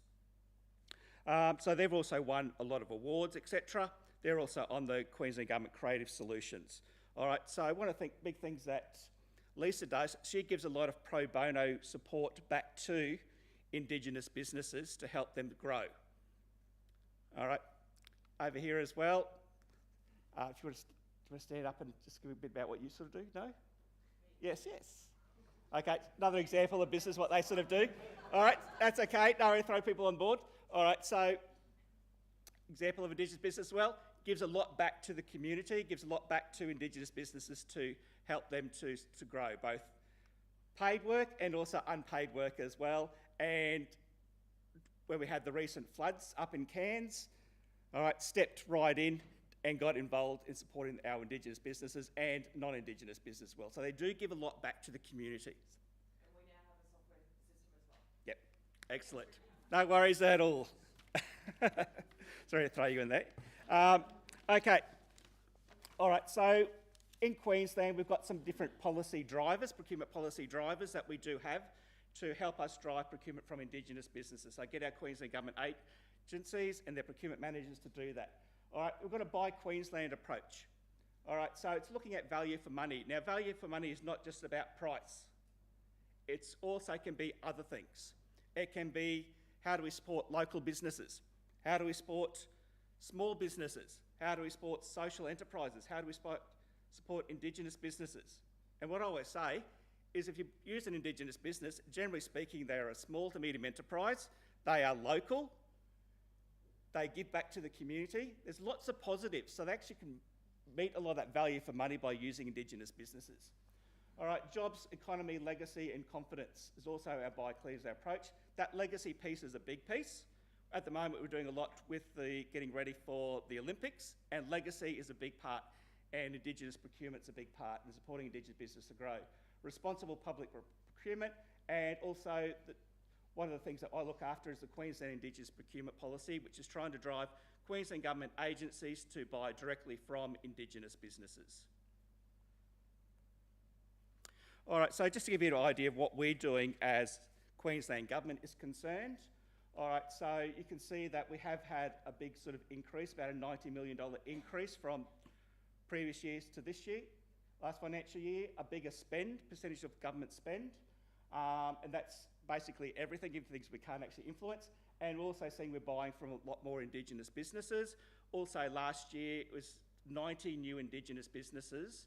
So they've also won a lot of awards, etc. They're also on the Queensland Government Creative Solutions. All right, so one of the big things that Lisa does, she gives a lot of pro bono support back to Indigenous businesses to help them grow. All right, over here as well, if you want to stand up and just give a bit about what you sort of do, no? Yes. Okay, another example of business, what they sort of do. All right, that's okay, no, throw people on board. All right, so example of Indigenous business as well, gives a lot back to the community, gives a lot back to Indigenous businesses to help them to grow, both paid work and also unpaid work as well. And when we had the recent floods up in Cairns, all right, stepped right in and got involved in supporting our Indigenous businesses and non-Indigenous business as well. So they do give a lot back to the community. And we now have a software system as well. Yep, excellent. No worries at all. Sorry to throw you in there. Okay, all right, so in Queensland, we've got some different policy drivers, procurement policy drivers that we do have to help us drive procurement from Indigenous businesses. So get our Queensland Government agencies and their procurement managers to do that. All right, we've got a Buy Queensland approach. All right, so it's looking at value for money. Now, value for money is not just about price. It also can be other things. It can be, how do we support local businesses? How do we support small businesses? How do we support social enterprises? How do we support Indigenous businesses? And what I always say is if you use an Indigenous business, generally speaking, they are a small to medium enterprise. They are local. They give back to the community. There's lots of positives. So they actually can meet a lot of that value for money by using Indigenous businesses. All right, jobs, economy, legacy and confidence is also our Buy Queensland approach. That legacy piece is a big piece. At the moment, we're doing a lot with getting ready for the Olympics, and legacy is a big part, and Indigenous procurement's a big part in supporting Indigenous business to grow. Responsible public procurement, and also one of the things that I look after is the Queensland Indigenous Procurement Policy, which is trying to drive Queensland Government agencies to buy directly from Indigenous businesses. All right, so just to give you an idea of what we're doing as Queensland Government is concerned. All right, so you can see that we have had a big sort of increase, about a $90 million increase from previous years to this year. Last financial year, a bigger spend, percentage of government spend, and that's basically everything, even things we can't actually influence. And we're also seeing we're buying from a lot more Indigenous businesses. Also last year, it was 90 new Indigenous businesses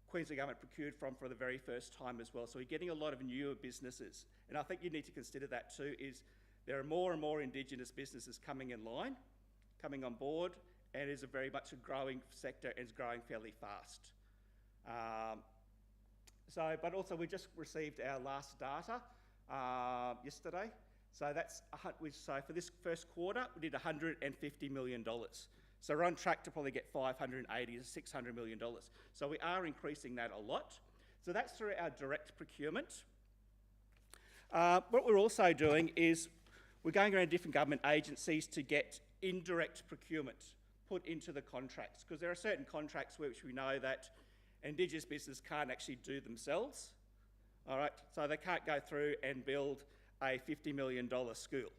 Queensland Government procured from for the very first time as well. So we're getting a lot of newer businesses. And I think you need to consider that too, is there are more and more Indigenous businesses coming in line, coming on board, and it is a very much a growing sector and it's growing fairly fast. But also we just received our last data yesterday. So that's so for this first quarter, we did $150 million. So we're on track to probably get $580 to $600 million. So we are increasing that a lot. So that's through our direct procurement. What we're also doing is we're going around different government agencies to get indirect procurement put into the contracts, because there are certain contracts which we know that Indigenous business can't actually do themselves. All right, so they can't go through and build a $50 million school.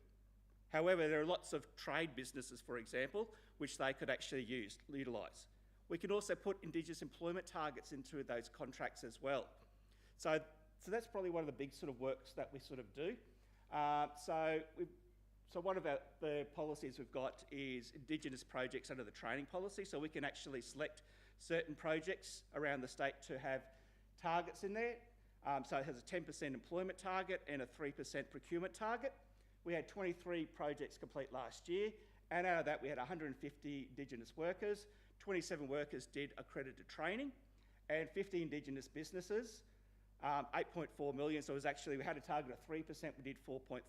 However, there are lots of trade businesses, for example, which they could actually utilise. We can also put Indigenous employment targets into those contracts as well. So that's probably one of the big sort of works that we sort of do. So one of the policies we've got is Indigenous projects under the training policy. So we can actually select certain projects around the state to have targets in there. So it has a 10% employment target and a 3% procurement target. We had 23 projects complete last year, and out of that we had 150 Indigenous workers, 27 workers did accredited training, and 50 Indigenous businesses, 8.4 million. So it was actually, we had a target of 3%, we did 4.3%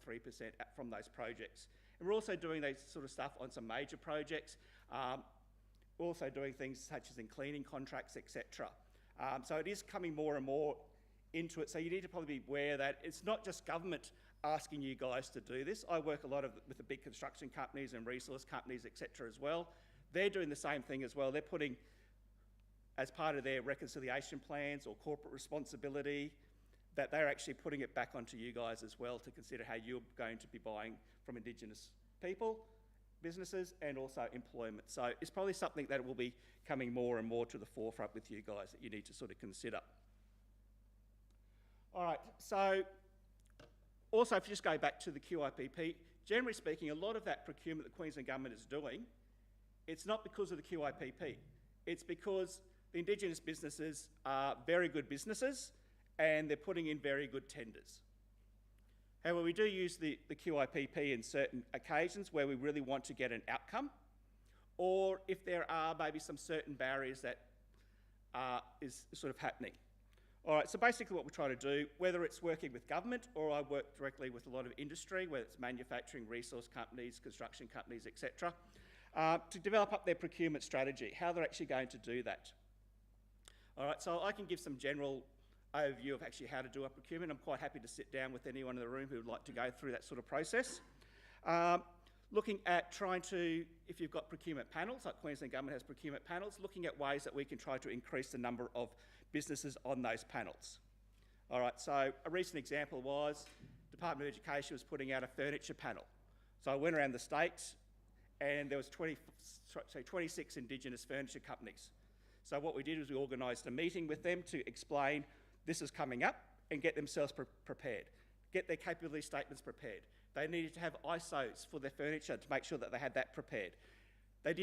from those projects. And we're also doing those sort of stuff on some major projects. We're also doing things such as in cleaning contracts, etc. So it is coming more and more into it. So you need to probably be aware that it's not just government asking you guys to do this. I work a lot with the big construction companies and resource companies, etc. as well. They're doing the same thing as well. They're putting, as part of their reconciliation plans or corporate responsibility, that they're actually putting it back onto you guys as well to consider how you're going to be buying from Indigenous people, businesses, and also employment. So it's probably something that will be coming more and more to the forefront with you guys that you need to sort of consider. All right, so also if you just go back to the QIPP, generally speaking, a lot of that procurement the Queensland Government is doing, it's not because of the QIPP. It's because the Indigenous businesses are very good businesses and they're putting in very good tenders. However, we do use the QIPP in certain occasions where we really want to get an outcome, or if there are maybe some certain barriers that is sort of happening. All right, so basically what we're trying to do, whether it's working with government or I work directly with a lot of industry, whether it's manufacturing, resource companies, construction companies, etc., to develop up their procurement strategy, how they're actually going to do that. All right, so I can give some general overview of actually how to do a procurement. I'm quite happy to sit down with anyone in the room who would like to go through that sort of process. Looking at trying to, if you've got procurement panels, like Queensland Government has procurement panels, looking at ways that we can try to increase the number of businesses on those panels. All right, so a recent example was Department of Education was putting out a furniture panel. So I went around the state and there was 26 Indigenous furniture companies. So what we did was we organised a meeting with them to explain this is coming up and get themselves prepared, get their capability statements prepared. They needed to have ISOs for their furniture to make sure that they had that prepared. A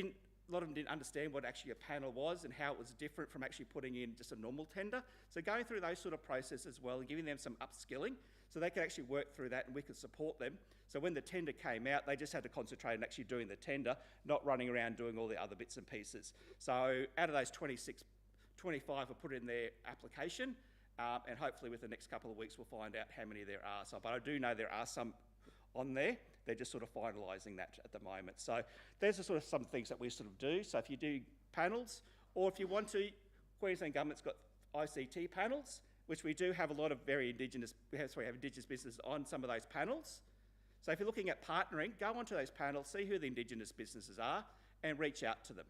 lot of them didn't understand what actually a panel was and how it was different from actually putting in just a normal tender. So going through those sort of processes as well and giving them some upskilling so they could actually work through that and we could support them. So when the tender came out, they just had to concentrate on actually doing the tender, not running around doing all the other bits and pieces. So out of those 26, 25 were put in their application and hopefully with the next couple of weeks we'll find out how many there are. So, but I do know there are some on there. They're just sort of finalising that at the moment. So there's sort of some things that we sort of do. So if you do panels, or if you want to, Queensland Government's got ICT panels, which we do have a lot of very Indigenous, we have Indigenous businesses on some of those panels. So if you're looking at partnering, go onto those panels, see who the Indigenous businesses are, and reach out to them.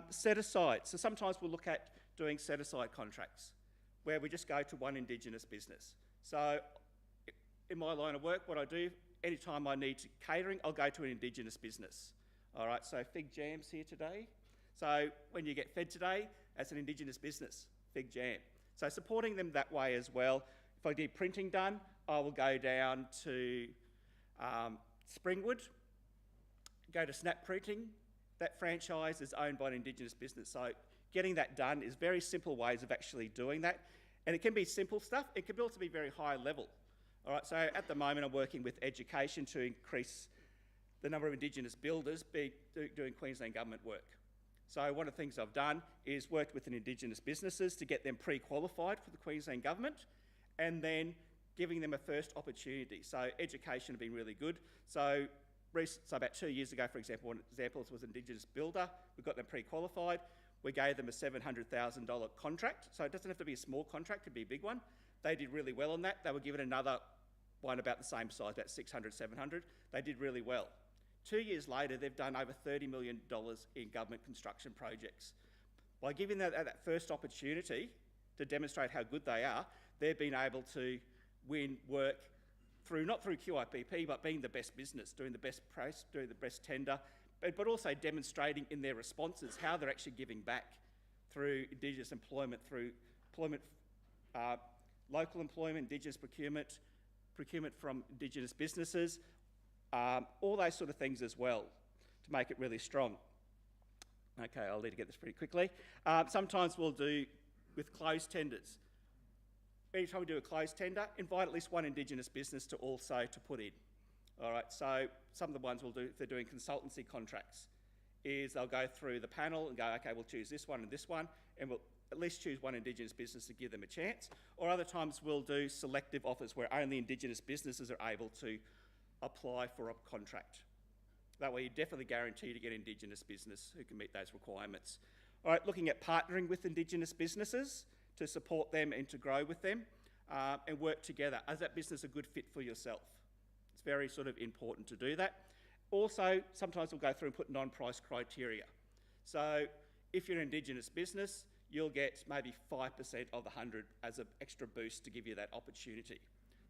Set aside. So sometimes we'll look at doing set aside contracts, where we just go to one Indigenous business. So in my line of work, what I do, anytime I need catering, I'll go to an Indigenous business. All right, so Fig Jam's here today. So when you get fed today, that's an Indigenous business, Fig Jam. So supporting them that way as well. If I need printing done, I will go down to Springwood, go to Snap Printing. That franchise is owned by an Indigenous business. So getting that done is very simple ways of actually doing that. And it can be simple stuff. It can also be very high level. All right, so at the moment I'm working with education to increase the number of Indigenous builders doing Queensland Government work. So one of the things I've done is worked with Indigenous businesses to get them pre-qualified for the Queensland Government and then giving them a first opportunity. So education has been really good. So about 2 years ago, for example, one example was an Indigenous builder. We got them pre-qualified. We gave them a $700,000 contract. So it doesn't have to be a small contract, it could be a big one. They did really well on that. They were given another one about the same size, about 600, 700. They did really well. 2 years later, they've done over $30 million in government construction projects. By giving them that first opportunity to demonstrate how good they are, they've been able to win work not through QIPP, but being the best business, doing the best price, doing the best tender, but also demonstrating in their responses how they're actually giving back through Indigenous employment, through employment, local employment, Indigenous procurement from Indigenous businesses, all those sort of things as well to make it really strong. Okay, I'll need to get this pretty quickly. Sometimes we'll do with closed tenders. Anytime we do a closed tender, invite at least one Indigenous business to put in. All right, so some of the ones we'll do, if they're doing consultancy contracts, is they'll go through the panel and go, okay, we'll choose this one, and we'll at least choose one Indigenous business to give them a chance. Or other times we'll do selective offers where only Indigenous businesses are able to apply for a contract. That way you definitely guarantee to get Indigenous business who can meet those requirements. All right, looking at partnering with Indigenous businesses to support them and to grow with them and work together. Is that business a good fit for yourself? It's very sort of important to do that. Also, sometimes we'll go through and put non-price criteria. So if you're an Indigenous business, you'll get maybe 5% of the 100 as an extra boost to give you that opportunity.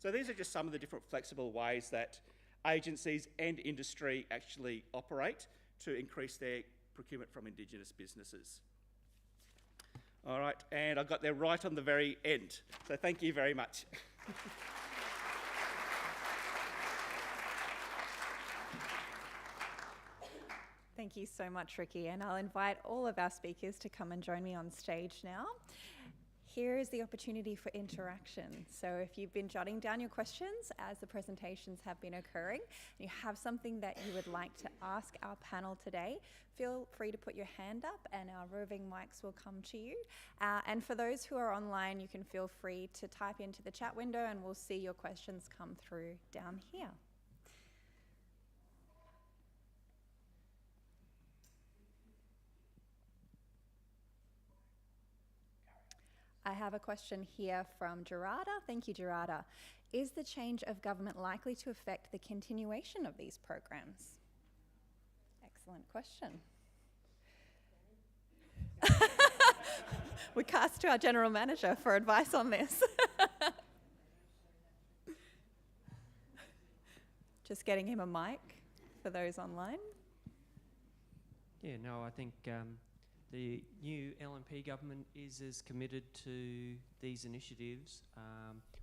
So these are just some of the different flexible ways that agencies and industry actually operate to increase their procurement from Indigenous businesses. All right, and I got there right on the very end. So thank you very much. Thank you so much, Ricky, and I'll invite all of our speakers to come and join me on stage now. here is the opportunity for interaction. So if you've been jotting down your questions as the presentations have been occurring, and you have something that you would like to ask our panel today, feel free to put your hand up and our roving mics will come to you. And for those who are online, you can feel free to type into the chat window and we'll see your questions come through down here. I have a question here from Gerarda. Thank you, Gerarda. Is the change of government likely to affect the continuation of these programs? Excellent question. We cast to our General Manager for advice on this. Just getting him a mic for those online. Yeah, no, I think the new LNP government is as committed to these initiatives.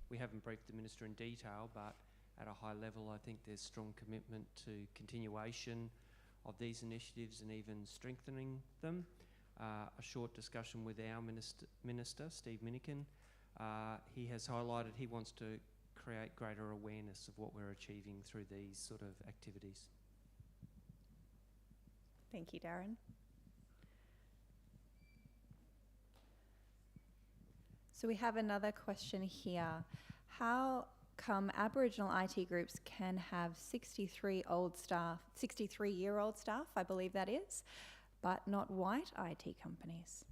We haven't briefed the Minister in detail, but at a high level, I think there's strong commitment to continuation of these initiatives and even strengthening them. A short discussion with our Minister, Steve Minikin, he has highlighted he wants to create greater awareness of what we're achieving through these sort of activities. Thank you, Darren. So we have another question here. How come Aboriginal IT groups can have 63-year-old staff, I believe that is, but not white IT companies?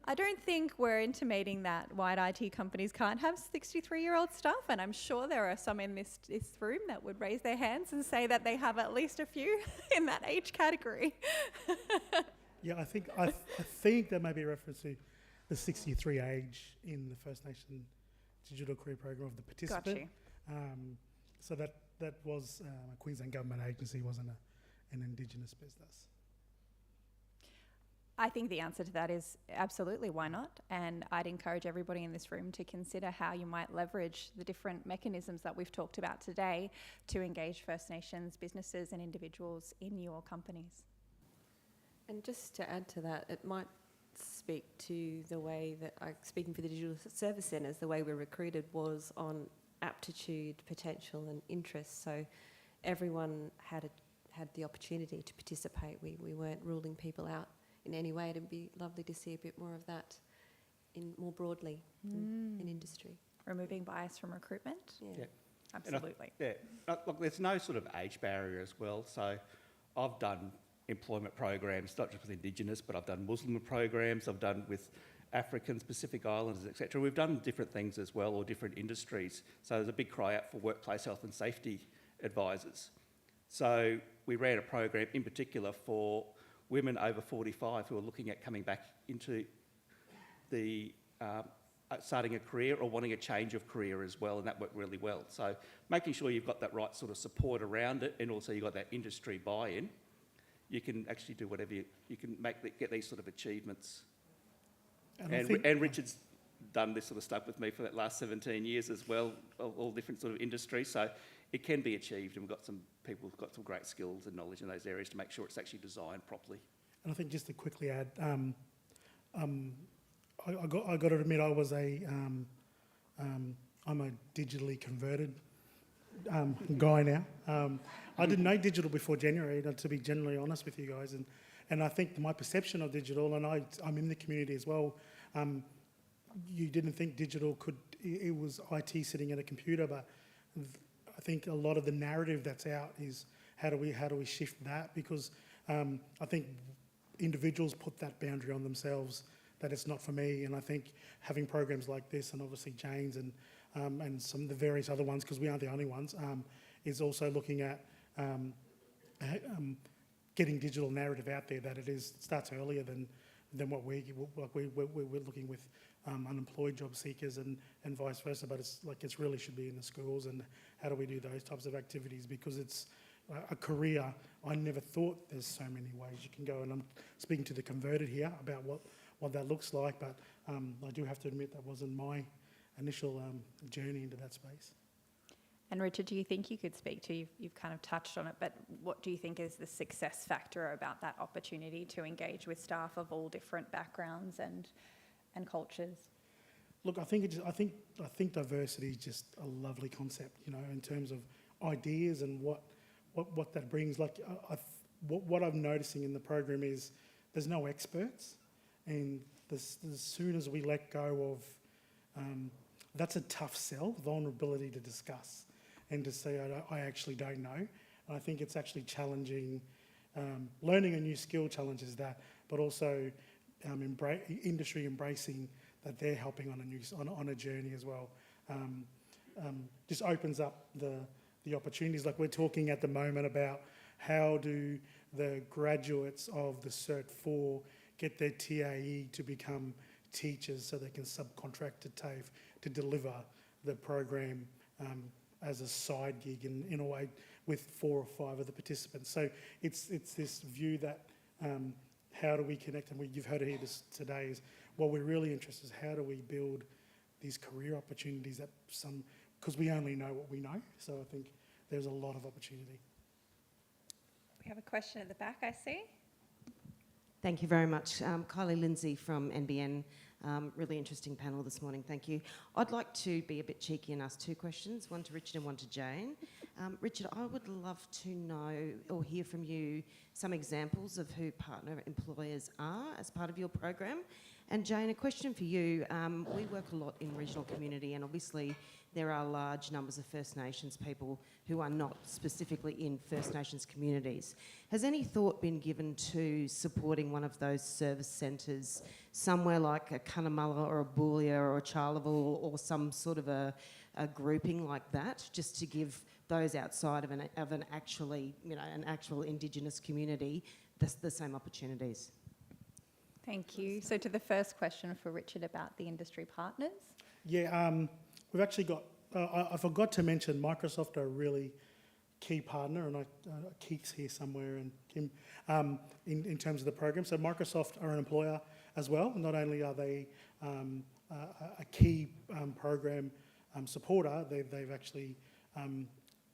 I don't think we're intimating that white IT companies can't have 63-year-old staff, and I'm sure there are some in this room that would raise their hands and say that they have at least a few in that age category. Yeah, I think there may be a reference to the 63 age in the First Nation Digital Career Program of the participant. Got you. So that was a Queensland Government agency, wasn't an Indigenous business. I think the answer to that is absolutely, why not? And I'd encourage everybody in this room to consider how you might leverage the different mechanisms that we've talked about today to engage First Nations businesses and individuals in your companies. And just to add to that, it might speak to the way that, speaking for the Digital Service Centres, the way we recruited was on aptitude, potential and interest. So everyone had the opportunity to participate. We weren't ruling people out in any way. It'd be lovely to see a bit more of that more broadly in industry. Removing bias from recruitment? Yeah. Absolutely. Look, there's no sort of age barrier as well. So I've done employment programs, not just with Indigenous, but I've done Muslim programs, I've done with Africans, Pacific Islanders, etc. We've done different things as well, or different industries. So there's a big cry out for workplace health and safety advisors. So we ran a program in particular for women over 45 who are looking at coming back into the starting a career or wanting a change of career as well, and that worked really well. So making sure you've got that right sort of support around it, and also you've got that industry buy-in, you can actually do whatever you can get these sort of achievements. And Richard's done this sort of stuff with me for that last 17 years as well, all different sort of industries. So it can be achieved, and we've got some people who've got some great skills and knowledge in those areas to make sure it's actually designed properly. And I think just to quickly add, I got to admit I'm a digitally converted guy now. I didn't know digital before January, to be generally honest with you guys, and I think my perception of digital, and I'm in the community as well, you didn't think digital it was IT sitting at a computer, but I think a lot of the narrative that's out is how do we shift that, because I think individuals put that boundary on themselves that it's not for me, and I think having programs like this, and obviously Jane's and some of the various other ones, because we aren't the only ones, is also looking at getting digital narrative out there, that it starts earlier than what we're looking with unemployed job seekers and vice versa, but it's really should be in the schools, and how do we do those types of activities, because it's a career. I never thought there's so many ways you can go, and I'm speaking to the converted here about what that looks like, but I do have to admit that wasn't my initial journey into that space. And Richard, do you think you could speak to, you've kind of touched on it, but what do you think is the success factor about that opportunity to engage with staff of all different backgrounds and cultures? Look, I think diversity is just a lovely concept, you know, in terms of ideas and what that brings. Like, what I'm noticing in the program is there's no experts, and as soon as we let go of, that's a tough sell, vulnerability to discuss and to say, I actually don't know. And I think it's actually challenging, learning a new skill challenges that, but also industry embracing that they're helping on a journey as well. Just opens up the opportunities. Like, we're talking at the moment about how do the graduates of the Cert 4 get their TAE to become teachers so they can subcontract to TAFE to deliver the program as a side gig in a way with 4 or 5 of the participants. So it's this view that how do we connect, and you've heard it here today, is what we're really interested in is how do we build these career opportunities that because we only know what we know. So I think there's a lot of opportunity. We have a question at the back, I see. Thank you very much. Kylie Lindsay from NBN. Really interesting panel this morning, thank you. I'd like to be a bit cheeky and ask 2 questions, one to Richard and one to Jane. Richard, I would love to know or hear from you some examples of who partner employers are as part of your program. And Jane, a question for you. We work a lot in regional community, and obviously there are large numbers of First Nations people who are not specifically in First Nations communities. Has any thought been given to supporting one of those service centres somewhere like a Cunnamulla or a Boolia or a Charleville or some sort of a grouping like that, just to give those outside of an actually, you know, an actual Indigenous community the same opportunities? Thank you. So to the first question for Richard about the industry partners. Yeah, we've actually got, I forgot to mention Microsoft are a really key partner, and Keith's here somewhere, and Kim, in terms of the program. So Microsoft are an employer as well. Not only are they a key program supporter, they've actually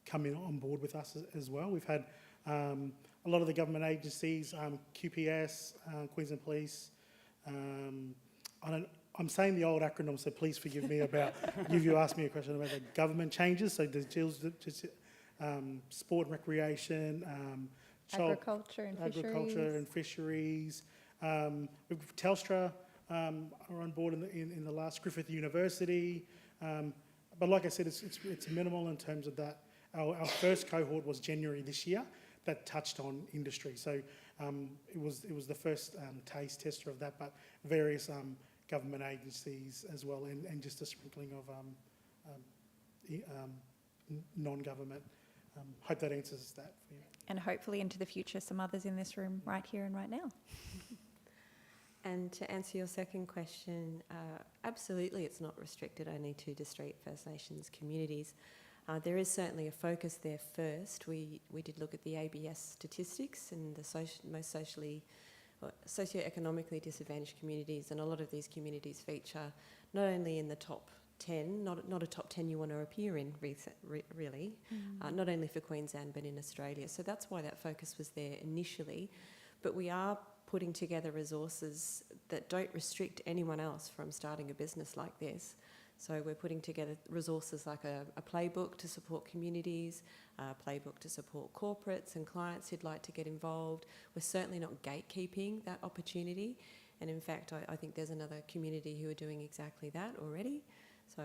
come in on board with us as well. We've had a lot of the government agencies, QPS, Queensland Police. I'm saying the old acronym, so please forgive me about you asked me a question about the government changes. So the sport and recreation, Agriculture and fisheries. Telstra are on board in the last, Griffith University. But like I said, it's minimal in terms of that. Our first cohort was January this year that touched on industry. So it was the first taste tester of that, but various government agencies as well, and just a sprinkling of non-government. Hope that answers that for you. And hopefully into the future, some others in this room right here and right now. And to answer your second question, absolutely it's not restricted only to the Strait First Nations communities. There is certainly a focus there first. We did look at the ABS statistics and the most socioeconomically disadvantaged communities, and a lot of these communities feature not only in the top 10, not a top 10 you want to appear in, really, not only for Queensland but in Australia. So that's why that focus was there initially. But we are putting together resources that don't restrict anyone else from starting a business like this. So we're putting together resources like a playbook to support communities, a playbook to support corporates and clients who'd like to get involved. We're certainly not gatekeeping that opportunity. And in fact, I think there's another community who are doing exactly that already. So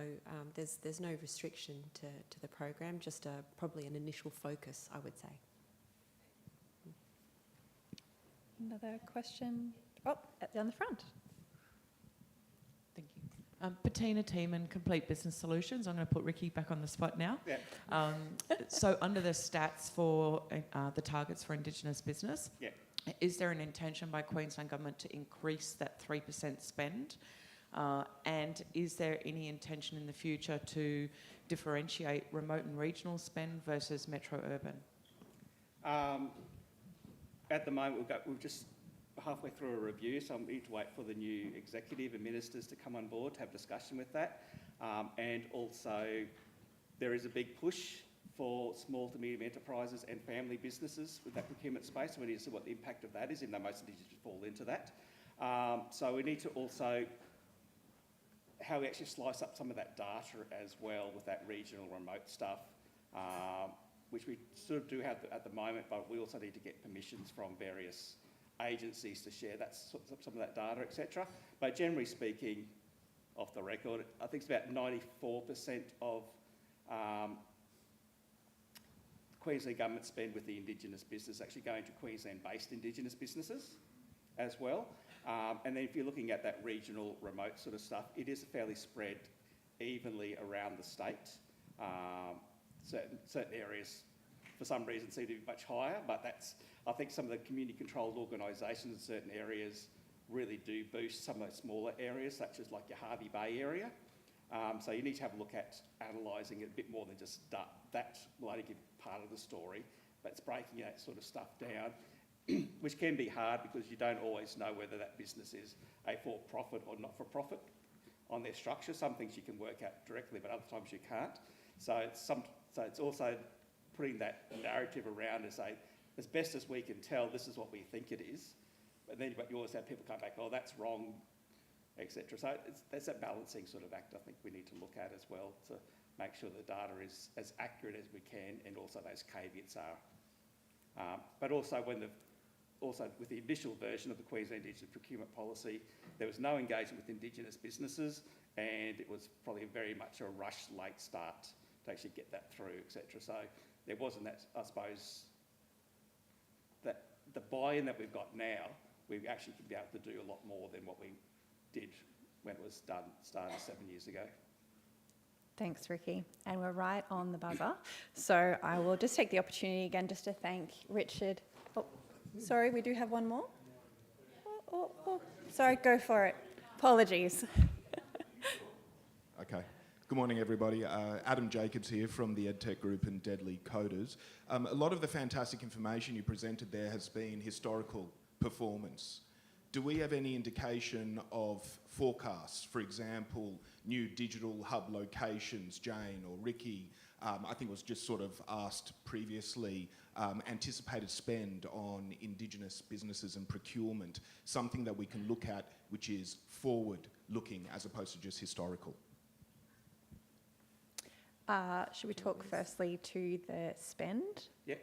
there's no restriction to the program, just probably an initial focus, I would say. Another question? Oh, down the front. Thank you. Bettina Teeman, Complete Business Solutions. I'm going to put Ricky back on the spot now. Yeah. So under the stats for the targets for Indigenous business, Yeah. Is there an intention by Queensland Government to increase that 3% spend? And is there any intention in the future to differentiate remote and regional spend versus metro-urban? At the moment, we're just halfway through a review, so I need to wait for the new executive and ministers to come on board to have discussion with that. And also, There is a big push for small to medium enterprises and family businesses with that procurement space. We need to see what the impact of that is, even though most Indigenous fall into that. So we need to also, how we actually slice up some of that data as well with that regional remote stuff, which we sort of do have at the moment, but we also need to get permissions from various agencies to share that, some of that data, etc. But generally speaking, off the record, I think it's about 94% of Queensland Government spend with the Indigenous business actually going to Queensland-based Indigenous businesses as well. And then if you're looking at that regional remote sort of stuff, it is fairly spread evenly around the state. Certain areas, for some reason, seem to be much higher, but that's, I think some of the community-controlled organisations in certain areas really do boost some of the smaller areas, such as like your Hervey Bay area. So you need to have a look at analysing it a bit more than just that will only give part of the story, but it's breaking that sort of stuff down, which can be hard because you don't always know whether that business is a for-profit or not-for-profit on their structure. Some things you can work out directly, but other times you can't. So it's also putting that narrative around and say, as best as we can tell, this is what we think it is. But then you always have people come back, oh, that's wrong, etc. So that's that balancing sort of act I think we need to look at as well to make sure the data is as accurate as we can, and also those caveats are. But also with the initial version of the Queensland Indigenous Procurement Policy, there was no engagement with Indigenous businesses, and it was probably very much a rushed late start to actually get that through, etc. So there wasn't that, I suppose, that the buy-in that we've got now, we actually could be able to do a lot more than what we did when it was started 7 years ago. Thanks, Ricky. And we're right on the buzzer. So I will just take the opportunity again just to thank Richard. Oh, sorry, we do have one more. Sorry, go for it. Apologies. Okay. Good morning, everybody. Adam Jacobs here from the EdTech Group and Deadly Coders. A lot of the fantastic information you presented there has been historical performance. Do we have any indication of forecasts? For example, new digital hub locations, Jane or Ricky, I think was just sort of asked previously, anticipated spend on Indigenous businesses and procurement, something that we can look at which is forward-looking as opposed to just historical. Should we talk firstly to the spend? Yeah.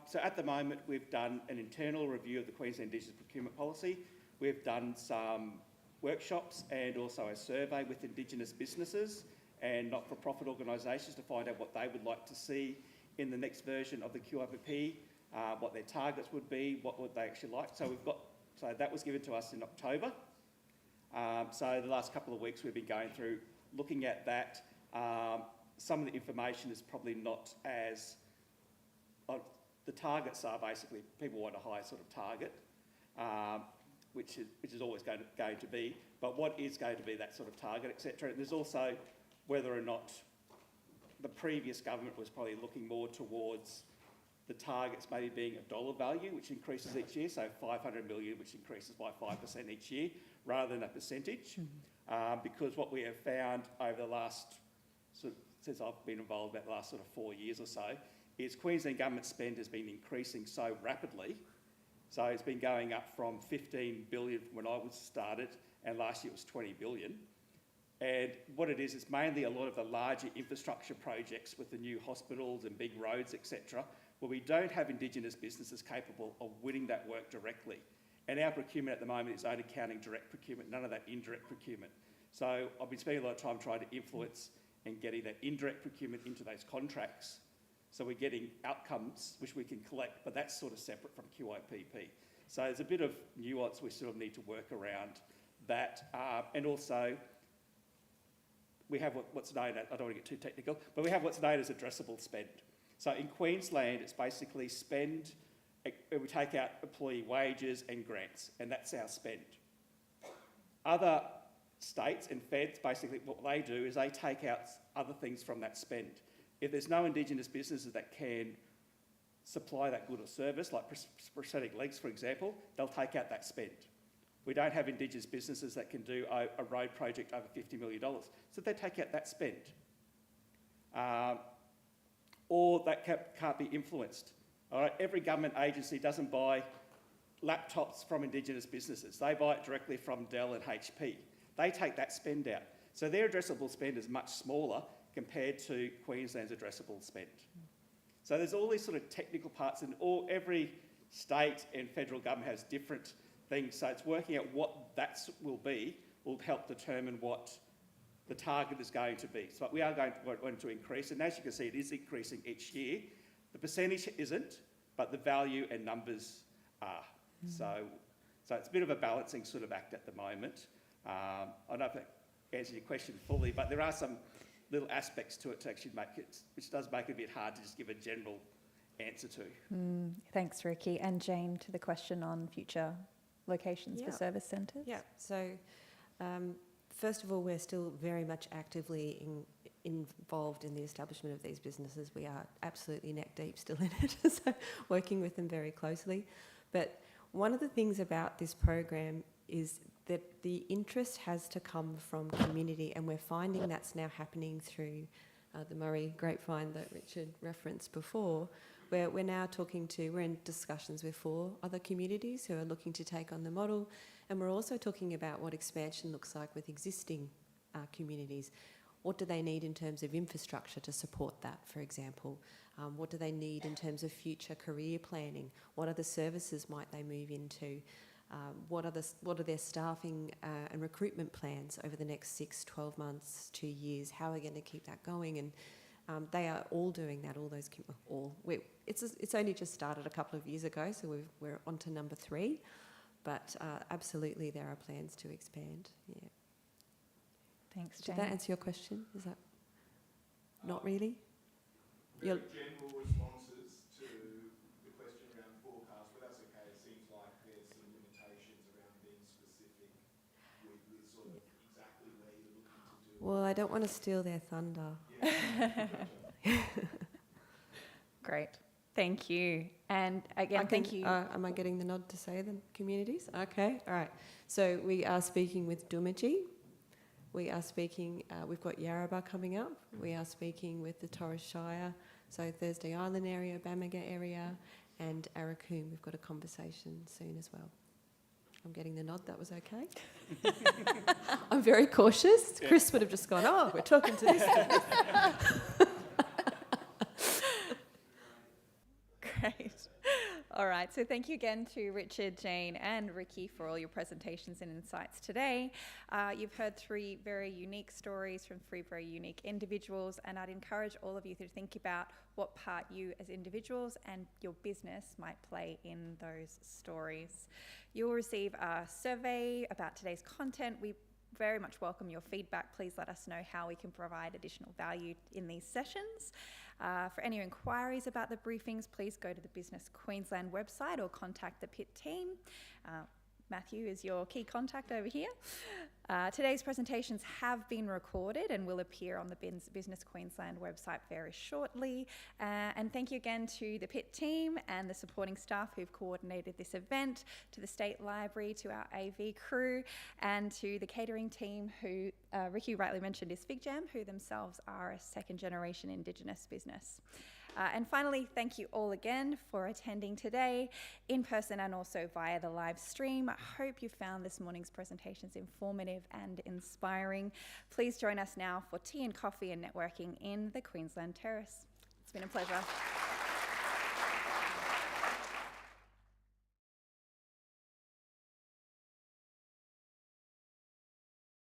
So at the moment, we've done an internal review of the Queensland Indigenous Procurement Policy. We've done some workshops and also a survey with Indigenous businesses and not-for-profit organisations to find out what they would like to see in the next version of the QIPP, what their targets would be, what would they actually like. So that was given to us in October. So the last couple of weeks we've been going through, looking at that. Some of the information is probably not as... the targets are basically, people want a high sort of target, which is always going to be, but what is going to be that sort of target, etc. And there's also whether or not the previous government was probably looking more towards the targets maybe being a dollar value, which increases each year, so 500 million, which increases by 5% each year, rather than a percentage. Because what we have found over the last, since I've been involved about the last sort of 4 years or so, is Queensland Government spend has been increasing so rapidly. So it's been going up from 15 billion when I was started, and last year it was 20 billion. And what it is mainly a lot of the larger infrastructure projects with the new hospitals and big roads, etc., where we don't have Indigenous businesses capable of winning that work directly. And our procurement at the moment is only counting direct procurement, none of that indirect procurement. So I've been spending a lot of time trying to influence and getting that indirect procurement into those contracts. So we're getting outcomes which we can collect, but that's sort of separate from QIPP. So there's a bit of nuance we sort of need to work around that. And also, we have what's known as, I don't want to get too technical, but we have what's known as addressable spend. So in Queensland, it's basically spend, we take out employee wages and grants, and that's our spend. Other states and feds, basically what they do is they take out other things from that spend. If there's no Indigenous businesses that can supply that good or service, like prosthetic legs, for example, they'll take out that spend. We don't have Indigenous businesses that can do a road project over $50 million, so they take out that spend. or that can't be influenced. All right, every government agency doesn't buy laptops from Indigenous businesses. They buy it directly from Dell and HP. They take that spend out. So their addressable spend is much smaller compared to Queensland's addressable spend. So there's all these sort of technical parts, and every state and federal government has different things. So it's working out what that will help determine what the target is going to be. So we are going to increase, and as you can see, it is increasing each year. The percentage isn't, but the value and numbers are. So it's a bit of a balancing sort of act at the moment. I don't know if that answers your question fully, but there are some little aspects to it to actually make it, which does make it a bit hard to just give a general answer to. Thanks, Ricky. And Jane, to the question on future locations for service centres? Yeah, so first of all, we're still very much actively involved in the establishment of these businesses. We are absolutely neck deep still in it, so working with them very closely. But one of the things about this program is that the interest has to come from community, and we're finding that's now happening through the Murray grapevine that Richard referenced before, where we're in discussions with 4 other communities who are looking to take on the model, and we're also talking about what expansion looks like with existing communities. What do they need in terms of infrastructure to support that, for example? What do they need in terms of future career planning? What other services might they move into? What are their staffing and recruitment plans over the next 6, 12 months, 2 years? How are we going to keep that going? And they are all doing that. It's only just started a couple of years ago, so we're on to number 3. But absolutely, there are plans to expand. Yeah. Thanks, Jane. Did that answer your question? Is that not really? Very general responses to the question around forecast, but that's okay. It seems like there's some limitations around being specific with sort of exactly where you're looking to do. Well, I don't want to steal their thunder. Great. Thank you. And again, thank you. Am I getting the nod to say the communities? Okay, all right. So we are speaking with Doomadgee. We are speaking, we've got Yarrabah coming up. We are speaking with the Torres Shire, so Thursday Island area, Bamaga area, and Arakoom. We've got a conversation soon as well. I'm getting the nod, that was okay. I'm very cautious. Yeah. Chris would have just gone, oh, we're talking to this guy. Great. All right, so thank you again to Richard, Jane and Ricky for all your presentations and insights today. You've heard 3 very unique stories from 3 very unique individuals, and I'd encourage all of you to think about what part you as individuals and your business might play in those stories. You'll receive a survey about today's content. We very much welcome your feedback. Please let us know how we can provide additional value in these sessions. For any inquiries about the briefings, please go to the Business Queensland website or contact the PiT team. Matthew is your key contact over here. Today's presentations have been recorded and will appear on the Business Queensland website very shortly. And thank you again to the PiT team and the supporting staff who've coordinated this event, to the State Library, to our AV crew, and to the catering team who Ricky rightly mentioned is Fig Jam, who themselves are a second-generation Indigenous business. And finally, thank you all again for attending today, in person and also via the live stream. I hope you found this morning's presentations informative and inspiring. Please join us now for tea and coffee and networking in the Queensland Terrace. It's been a pleasure.